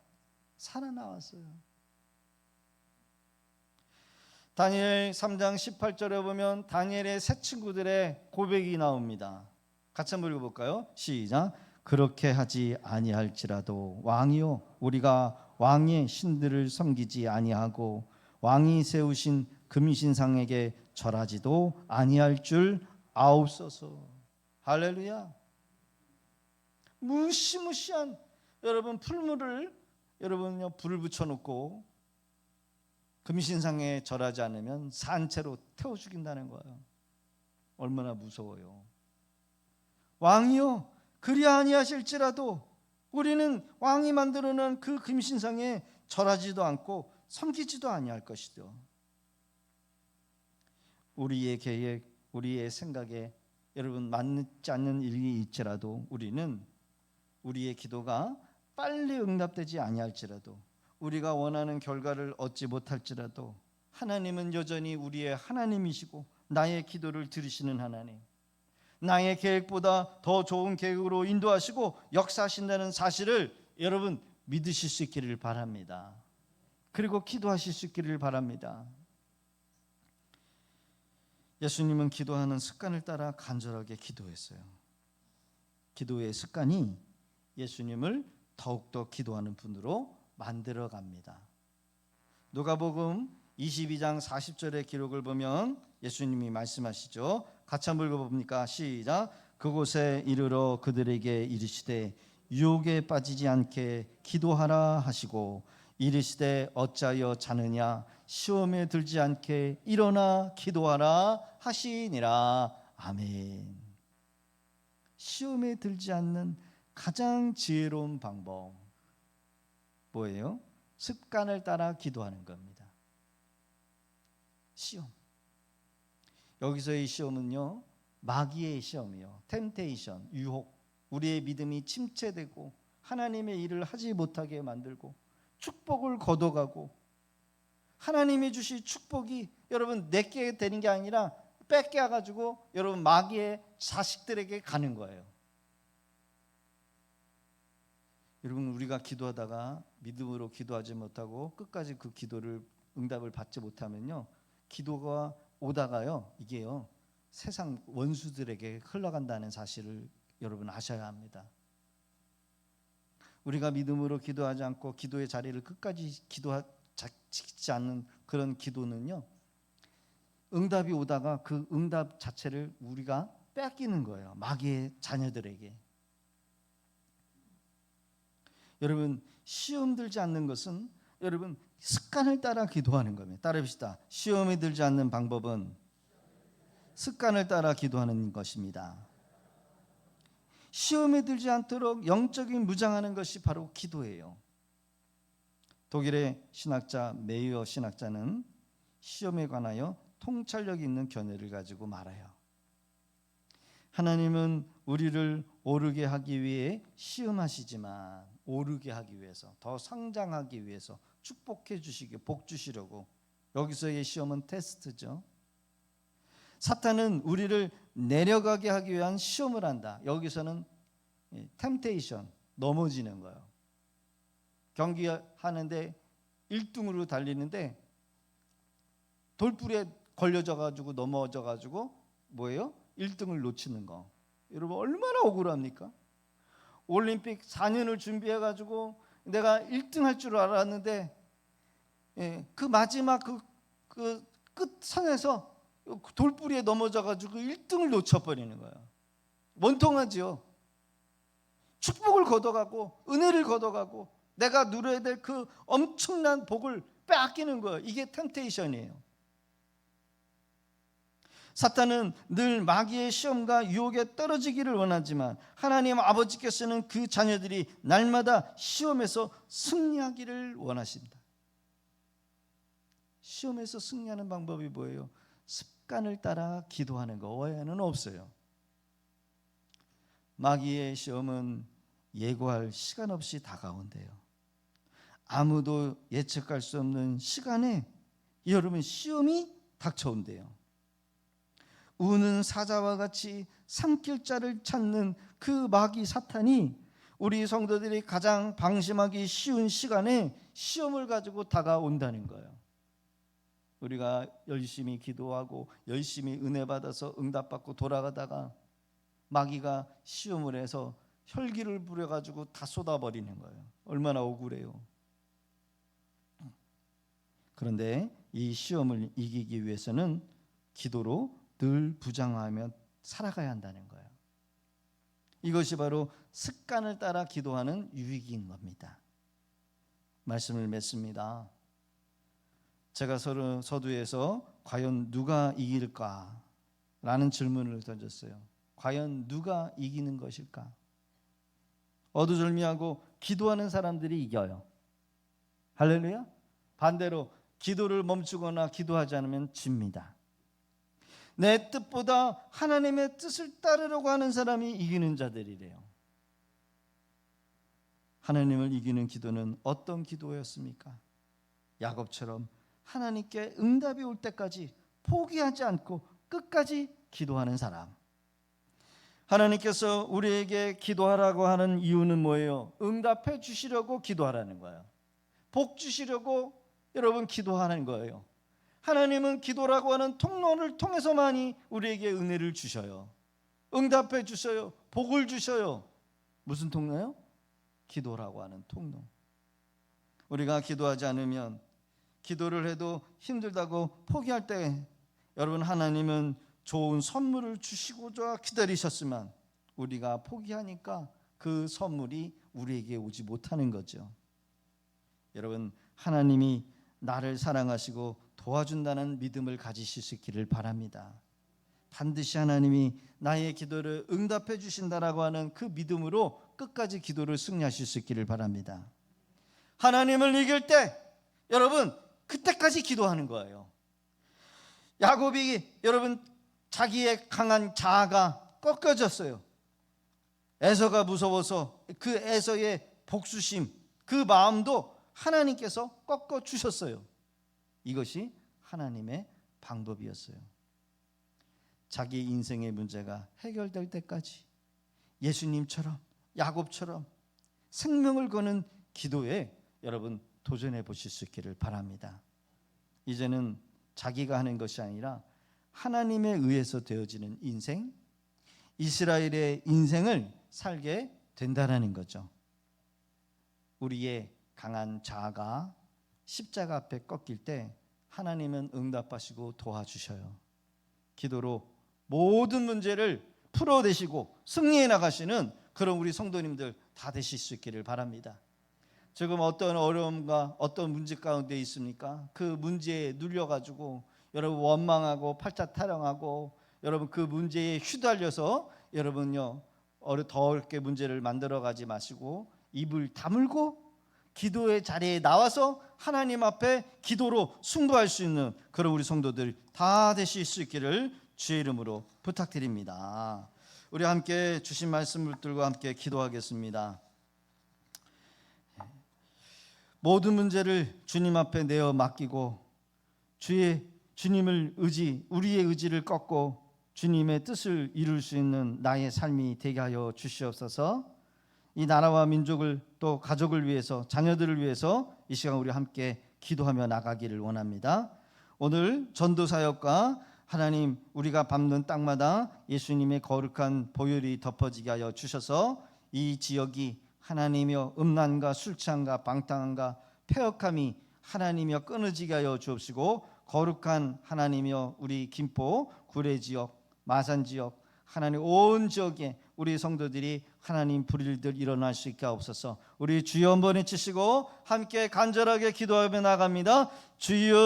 살아나왔어요. 다니엘 3장 18절에 보면 다니엘의 세 친구들의 고백이 나옵니다. 같이 한번 읽어볼까요? 시작. 그렇게 하지 아니할지라도 왕이요 우리가 왕의 신들을 섬기지 아니하고 왕이 세우신 금신상에게 절하지도 아니할 줄 아옵소서. 할렐루야. 무시무시한 여러분 풀물을 여러분요 불을 붙여놓고 금신상에 절하지 않으면 산채로 태워 죽인다는 거예요. 얼마나 무서워요. 왕이요 그리 아니하실지라도 우리는 왕이 만들어놓은 그 금신상에 절하지도 않고 섬기지도 아니할 것이죠. 우리의 계획, 우리의 생각에 여러분 맞지 않는 일이 있지라도 우리는 우리의 기도가 빨리 응답되지 아니할지라도 우리가 원하는 결과를 얻지 못할지라도 하나님은 여전히 우리의 하나님이시고 나의 기도를 들으시는 하나님, 나의 계획보다 더 좋은 계획으로 인도하시고 역사하신다는 사실을 여러분 믿으실 수 있기를 바랍니다. 그리고 기도하실 수 있기를 바랍니다. 예수님은 기도하는 습관을 따라 간절하게 기도했어요. 기도의 습관이 예수님을 더욱더 기도하는 분으로 만들어 갑니다. 누가복음 22장 40절의 기록을 보면 예수님이 말씀하시죠. 같이 한번 읽어봅니까? 시작. 그곳에 이르러 그들에게 이르시되 유혹에 빠지지 않게 기도하라 하시고 이르시되 어찌하여 자느냐 시험에 들지 않게 일어나 기도하라 하시니라. 아멘. 시험에 들지 않는 가장 지혜로운 방법 뭐예요? 습관을 따라 기도하는 겁니다. 시험. 여기서의 시험은요 마귀의 시험이요, 템테이션, 유혹, 우리의 믿음이 침체되고 하나님의 일을 하지 못하게 만들고 축복을 거둬가고 하나님이 주신 축복이 여러분 내게 되는 게 아니라 뺏겨가지고 여러분 마귀의 자식들에게 가는 거예요. 여러분 우리가 기도하다가 믿음으로 기도하지 못하고 끝까지 그 기도를 응답을 받지 못하면요 기도가 오다가요 이게요 세상 원수들에게 흘러간다는 사실을 여러분 아셔야 합니다. 우리가 믿음으로 기도하지 않고 기도의 자리를 끝까지 지키지 않는 그런 기도는요 응답이 오다가 그 응답 자체를 우리가 뺏기는 거예요. 마귀의 자녀들에게. 여러분 시험 들지 않는 것은 여러분 습관을 따라 기도하는 겁니다. 따라합시다. 시험에 들지 않는 방법은 습관을 따라 기도하는 것입니다. 시험에 들지 않도록 영적인 무장하는 것이 바로 기도예요. 독일의 신학자 메이어 신학자는 시험에 관하여 통찰력 있는 견해를 가지고 말해요. 하나님은 우리를 오르게 하기 위해 시험하시지만 오르게 하기 위해서 더 성장하기 위해서 축복해 주시게 복 주시려고 여기서의 시험은 테스트죠. 사탄은 우리를 내려가게 하기 위한 시험을 한다. 여기서는 템테이션 넘어지는 거예요. 경기하는데 1등으로 달리는데 돌불에 걸려져 가지고 넘어져 가지고 뭐예요? 1등을 놓치는 거. 여러분 얼마나 억울합니까? 올림픽 4년을 준비해 가지고 내가 1등 할 줄 알았는데 그 마지막 그 끝선에서 돌뿌리에 넘어져 가지고 1등을 놓쳐버리는 거예요. 원통하지요. 축복을 걷어가고 은혜를 걷어가고 내가 누려야 될 그 엄청난 복을 빼앗기는 거예요. 이게 템테이션이에요. 사탄은 늘 마귀의 시험과 유혹에 떨어지기를 원하지만 하나님 아버지께서는 그 자녀들이 날마다 시험에서 승리하기를 원하십니다. 시험에서 승리하는 방법이 뭐예요? 습관을 따라 기도하는 거 외에는 없어요. 마귀의 시험은 예고할 시간 없이 다가온대요. 아무도 예측할 수 없는 시간에 여러분 시험이 닥쳐온대요. 우는 사자와 같이 삼킬 자를 찾는 그 마귀 사탄이 우리 성도들이 가장 방심하기 쉬운 시간에 시험을 가지고 다가온다는 거예요. 우리가 열심히 기도하고 열심히 은혜 받아서 응답받고 돌아가다가 마귀가 시험을 해서 혈기를 부려가지고 다 쏟아버리는 거예요. 얼마나 억울해요. 그런데 이 시험을 이기기 위해서는 기도로 늘 부장하며 살아가야 한다는 거예요. 이것이 바로 습관을 따라 기도하는 유익인 겁니다. 말씀을 맺습니다. 제가 서두에서 과연 누가 이길까? 라는 질문을 던졌어요. 과연 누가 이기는 것일까? 어두절미하고 기도하는 사람들이 이겨요. 할렐루야. 반대로 기도를 멈추거나 기도하지 않으면 집니다. 내 뜻보다 하나님의 뜻을 따르려고 하는 사람이 이기는 자들이래요. 하나님을 이기는 기도는 어떤 기도였습니까? 야곱처럼 하나님께 응답이 올 때까지 포기하지 않고 끝까지 기도하는 사람. 하나님께서 우리에게 기도하라고 하는 이유는 뭐예요? 응답해 주시려고 기도하라는 거예요. 복 주시려고 여러분 기도하는 거예요. 하나님은 기도라고 하는 통로를 통해서만이 우리에게 은혜를 주셔요. 응답해 주셔요. 복을 주셔요. 무슨 통로요? 기도라고 하는 통로. 우리가 기도하지 않으면, 기도를 해도 힘들다고 포기할 때 여러분, 하나님은 좋은 선물을 주시고자 기다리셨지만 우리가 포기하니까 그 선물이 우리에게 오지 못하는 거죠. 여러분, 하나님이 나를 사랑하시고 도와준다는 믿음을 가지실 수 있기를 바랍니다. 반드시 하나님이 나의 기도를 응답해 주신다라고 하는 그 믿음으로 끝까지 기도를 승리하실 수 있기를 바랍니다. 하나님을 이길 때 여러분, 그때까지 기도하는 거예요. 야곱이 여러분, 자기의 강한 자아가 꺾여졌어요. 에서가 무서워서 그 에서의 복수심, 그 마음도 하나님께서 꺾어 주셨어요. 이것이 하나님의 방법이었어요. 자기 인생의 문제가 해결될 때까지 예수님처럼, 야곱처럼 생명을 거는 기도에 여러분 도전해 보실 수 있기를 바랍니다. 이제는 자기가 하는 것이 아니라 하나님에 의해서 되어지는 인생, 이스라엘의 인생을 살게 된다는 거죠. 우리의 강한 자아가 십자가 앞에 꺾일 때 하나님은 응답하시고 도와주셔요. 기도로 모든 문제를 풀어내시고 승리해 나가시는 그런 우리 성도님들 다 되실 수 있기를 바랍니다. 지금 어떤 어려움과 어떤 문제 가운데 있습니까? 그 문제에 눌려가지고 여러분 원망하고 팔자 타령하고 여러분 그 문제에 휘달려서 여러분요 더 어렵게 문제를 만들어가지 마시고 입을 다물고 기도의 자리에 나와서 하나님 앞에 기도로 승부할 수 있는 그런 우리 성도들 다 되실 수 있기를 주의 이름으로 부탁드립니다. 우리 함께 주신 말씀을 들고 함께 기도하겠습니다. 모든 문제를 주님 앞에 내어 맡기고 주님을 우리의 의지를 꺾고 주님의 뜻을 이룰 수 있는 나의 삶이 되게 하여 주시옵소서. 이 나라와 민족을 또 가족을 위해서, 자녀들을 위해서 이 시간 우리 함께 기도하며 나가기를 원합니다. 오늘 전도사역과 하나님 우리가 밟는 땅마다 예수님의 거룩한 보혈이 덮어지게 하여 주셔서 이 지역이 하나님이여 음란과 술 취함과 방탕함과 폐역함이 하나님이여 끊어지게 하여 주옵시고 거룩한 하나님이여 우리 김포 구례지역 마산지역 하나님 온 지역에 우리 성도들이 하나님 불일들 일어날 수 있게 하옵소서. 우리 주여 한번 외치시고 함께 간절하게 기도하며 나갑니다. 주여,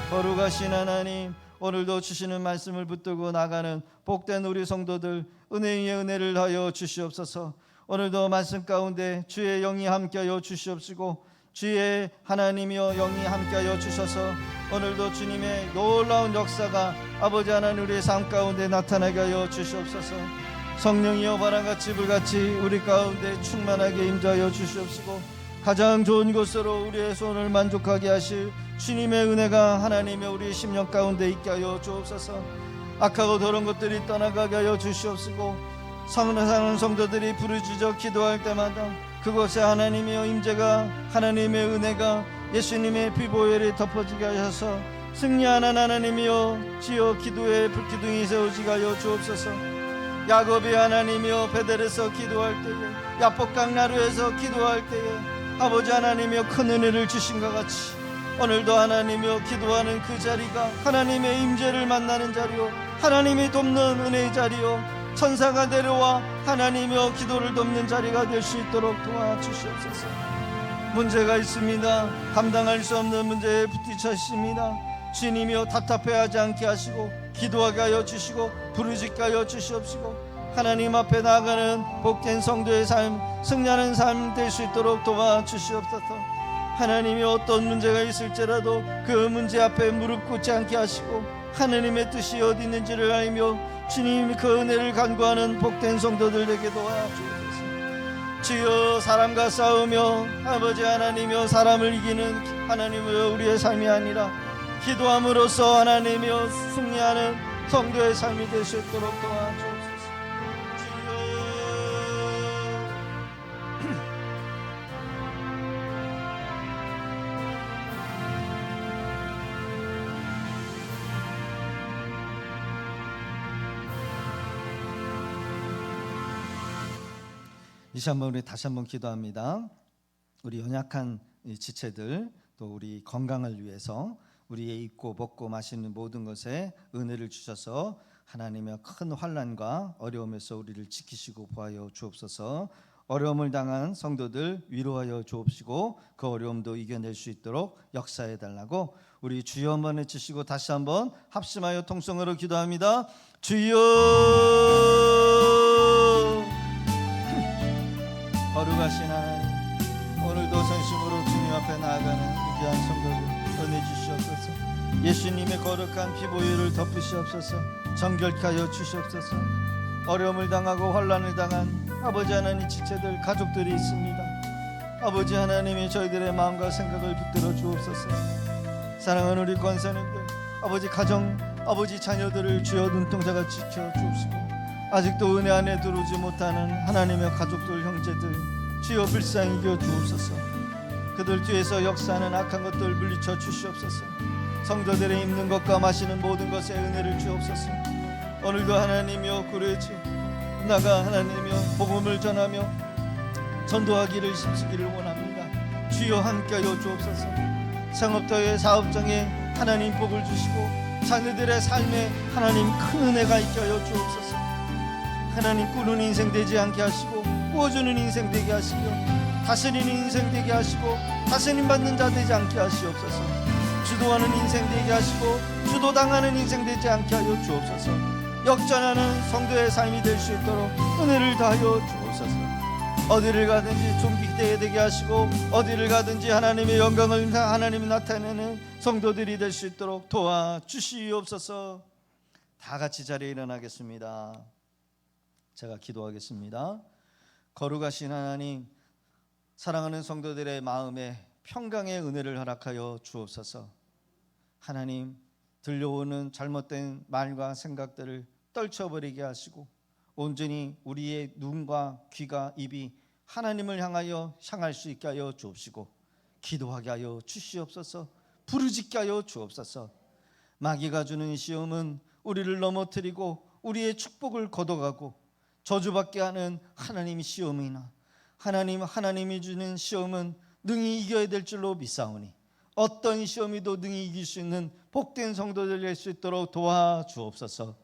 거룩하신 하나님, 오늘도 주시는 말씀을 붙들고 나가는 복된 우리 성도들 은혜 위에 은혜를 하여 주시옵소서. 오늘도 말씀 가운데 주의 영이 함께하여 주시옵시고 주의 하나님이여 영이 함께하여 주셔서 오늘도 주님의 놀라운 역사가 아버지 하나님 우리의 삶 가운데 나타나게 하여 주시옵소서. 성령이여 바람같이 불같이 우리 가운데 충만하게 임재하여 주시옵시고 가장 좋은 곳으로 우리의 손을 만족하게 하실 주님의 은혜가 하나님의 우리 심령 가운데 있게 하여 주옵소서. 악하고 더러운 것들이 떠나가게 하여 주시옵시고 사랑하는 성도들이 부르짖어 기도할 때마다 그곳에 하나님의 임재가 하나님의 은혜가 예수님의 피보혈이 덮어지게 하셔서 승리하는 하나님이여 주여 기도의 불기둥이 세워지게 하여 주옵소서. 야곱이 하나님이여 베델에서 기도할 때에 야복강 나루에서 기도할 때에 아버지 하나님이여 큰 은혜를 주신것 같이 오늘도 하나님이여 기도하는 그 자리가 하나님의 임재를 만나는 자리요, 하나님이 돕는 은혜의 자리요, 천사가 내려와 하나님이여 기도를 돕는 자리가 될 수 있도록 도와주시옵소서. 문제가 있습니다. 감당할 수 없는 문제에 부딪혔습니다. 주님이여 답답해하지 않게 하시고 기도하게 하여 주시고 부르짖게 하여 주시옵시고 하나님 앞에 나아가는 복된 성도의 삶, 승리하는 삶 될 수 있도록 도와주시옵소서. 하나님이 어떤 문제가 있을지라도 그 문제 앞에 무릎 꿇지 않게 하시고 하나님의 뜻이 어디 있는지를 알며 주님 그 은혜를 간구하는 복된 성도들 되게 도와주옵소서. 주여 사람과 싸우며 아버지 하나님이여 사람을 이기는 하나님이여 우리의 삶이 아니라 기도함으로써 하나님이여 승리하는 성도의 삶이 될 수 있도록 도와주옵소서. 이 시간 우리 다시 한번 기도합니다. 우리 연약한 지체들 또 우리 건강을 위해서 우리의 입고 먹고 마시는 모든 것에 은혜를 주셔서 하나님의 큰 환난과 어려움에서 우리를 지키시고 보하여 주옵소서. 어려움을 당한 성도들 위로하여 주옵시고 그 어려움도 이겨낼 수 있도록 역사해 달라고 우리 주여 한번 외치시고 다시 한번 합심하여 통성으로 기도합니다. 주여, 거룩하신 하나님, 오늘도 전심으로 주님 앞에 나아가는 귀한 성도들 은혜 주시옵소서. 예수님의 거룩한 피 보혈을 덮으시옵소서. 정결케 하여 주시옵소서. 어려움을 당하고 환난을 당한 아버지 하나님 지체들 가족들이 있습니다. 아버지 하나님이 저희들의 마음과 생각을 붙들어 주옵소서. 사랑하는 우리 권사님들, 아버지 가정, 아버지 자녀들을 주여 눈동자가 지켜 주옵시고 아직도 은혜 안에 들어오지 못하는 하나님의 가족들 형제들 주여 불쌍히 이겨 주옵소서. 그들 뒤에서 역사하는 악한 것들 물리쳐 주시옵소서. 성도들의 입는 것과 마시는 모든 것에 은혜를 주옵소서. 오늘도 하나님이여 구레지 나가 하나님이여 복음을 전하며 전도하기를 힘쓰기를 원합니다. 주여 함께하여 주옵소서. 상업도의 사업장에 하나님 복을 주시고 자녀들의 삶에 하나님 큰 은혜가 있게 하여 주옵소서. 하나님 꾸는 인생 되지 않게 하시고 꾸어주는 인생 되게 하시며 다스리는 인생 되게 하시고 다스림 받는 자 되지 않게 하시옵소서. 주도하는 인생 되게 하시고 주도당하는 인생 되지 않게 하여 주옵소서. 역전하는 성도의 삶이 될 수 있도록 은혜를 다하여 주옵소서. 어디를 가든지 존귀되게 되게 하시고 어디를 가든지 하나님의 영광을 하나님이 나타내는 성도들이 될 수 있도록 도와주시옵소서. 다 같이 자리에 일어나겠습니다. 제가 기도하겠습니다. 거룩하신 하나님, 사랑하는 성도들의 마음에 평강의 은혜를 허락하여 주옵소서. 하나님, 들려오는 잘못된 말과 생각들을 떨쳐버리게 하시고 온전히 우리의 눈과 귀가 입이 하나님을 향하여 향할 수 있게 하여 주옵시고 기도하게 하여 주시옵소서. 부르짖게 하여 주옵소서. 마귀가 주는 시험은 우리를 넘어뜨리고 우리의 축복을 걷어가고 저주받게 하는 하나님의 시험이나 하나님이 주는 시험은 능히 이겨야 될 줄로 믿사오니 어떤 시험이도 능히 이길 수 있는 복된 성도들 될 수 있도록 도와주옵소서.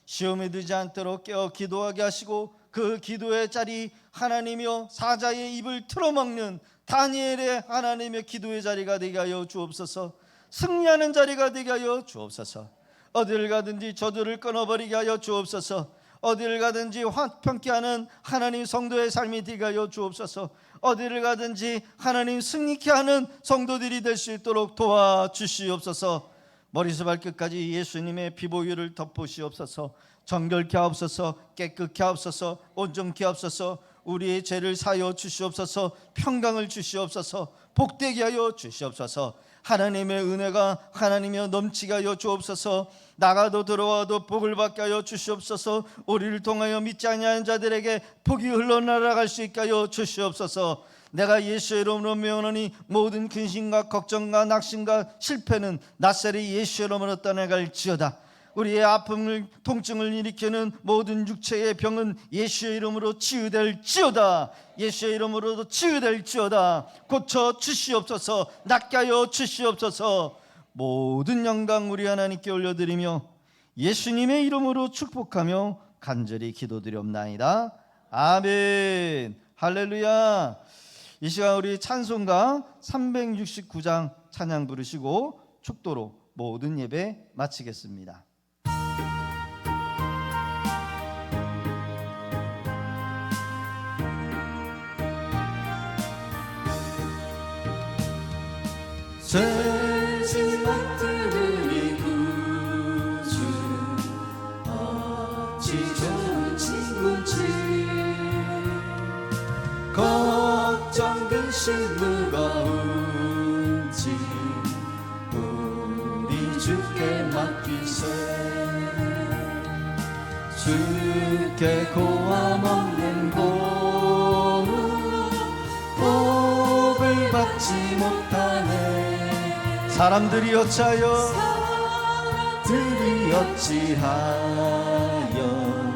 시험에 들지 않도록 깨어 기도하게 하시고 그 기도의 자리 하나님이여 사자의 입을 틀어먹는 다니엘의 하나님의 기도의 자리가 되게 하여 주옵소서. 승리하는 자리가 되게 하여 주옵소서. 어디를 가든지 저주를 끊어버리게 하여 주옵소서. 어디를 가든지 화평케 하는 하나님 성도의 삶이 되게 하여 주옵소서. 어디를 가든지 하나님 승리케 하는 성도들이 될 수 있도록 도와주시옵소서. 머리에서 발끝까지 예수님의 피 보혈을 덮으시옵소서. 정결케 하옵소서. 깨끗케 하옵소서. 온전케 하옵소서. 우리의 죄를 사하여 주시옵소서. 평강을 주시옵소서. 복되게 하여 주시옵소서. 하나님의 은혜가 하나님이여 넘치게 하여 주옵소서. 나가도 들어와도 복을 받게 하여 주시옵소서. 우리를 통하여 믿지 아니하는 자들에게 복이 흘러날아갈 수 있게 하여 주시옵소서. 내가 예수의 이름으로 명하노니 모든 근심과 걱정과 낙심과 실패는 낯설이 예수의 이름으로 떠나갈지어다. 우리의 아픔을 통증을 일으키는 모든 육체의 병은 예수의 이름으로 치유될지어다. 예수의 이름으로도 치유될지어다. 고쳐 주시옵소서. 낫게 하여 주시옵소서. 모든 영광 우리 하나님께 올려드리며 예수님의 이름으로 축복하며 간절히 기도드리옵나이다. 아멘. 할렐루야. 이 시간 우리 찬송가 369장 찬양 부르시고 축도로 모든 예배 마치겠습니다. 죄진 것들이 구주 어찌 좋은 친구지 걱정 근심 무거운 짐 우리 주께 맡기세 주께 고함 없는 고운 복을 받지 못하네 사람들이 어찌하여 어찌하여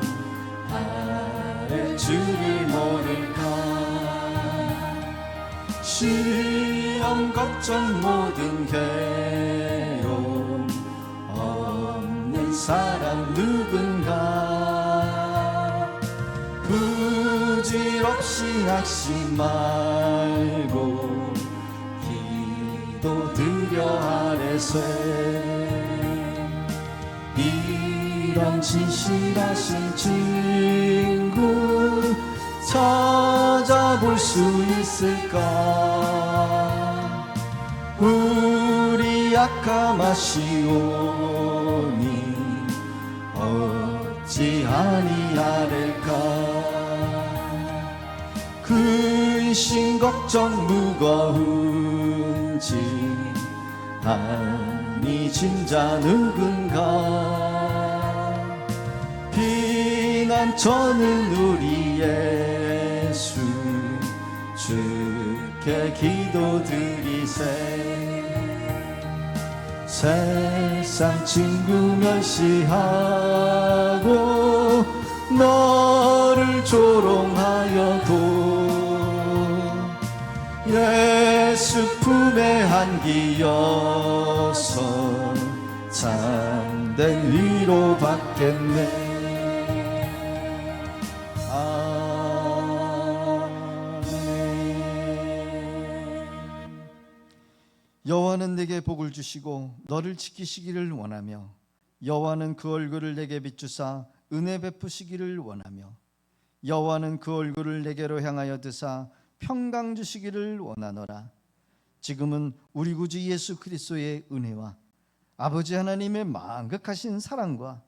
아래 주를 모를까 시험 걱정 모든 괴로움 없는 사람 누군가 부질없이 낙심 말고 기도드려 아래세 이런 진실하신 친구 찾아볼 수 있을까 우리 약함하시오니 어찌 아니하릴까 근심 걱정 무거운 짐 아니 진자 누군가 피난처는 우리 예수 주께 기도드리세 세상 친구 멸시하고 너를 조롱하여도 예수 품에 안기어서 참된 위로 받겠네 여호와는 내게 복을 주시고 너를 지키시기를 원하며 여호와는 그 얼굴을 내게 비추사 은혜 베푸시기를 원하며 여호와는 그 얼굴을 내게로 향하여 드사 평강 주시기를 원하노라. 지금은 우리 구주 예수 그리스도의 은혜와 아버지 하나님의 만극하신 사랑과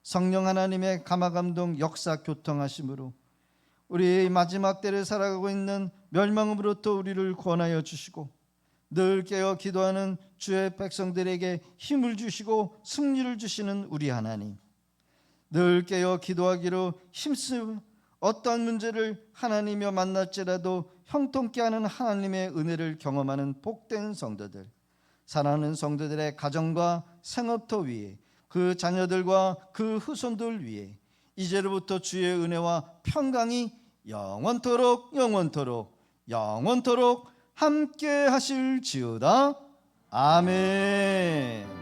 성령 하나님의 감화감동 역사 교통하심으로 우리의 마지막 때를 살아가고 있는 멸망으로부터 우리를 구원하여 주시고 늘 깨어 기도하는 주의 백성들에게 힘을 주시고 승리를 주시는 우리 하나님, 늘 깨어 기도하기로 힘쓰 어떠한 문제를 하나님이여 만날지라도 형통케 하는 하나님의 은혜를 경험하는 복된 성도들, 사랑하는 성도들의 가정과 생업터 위에 그 자녀들과 그 후손들 위에 이제로부터 주의 은혜와 평강이 영원토록 함께 하실지어다. 아멘.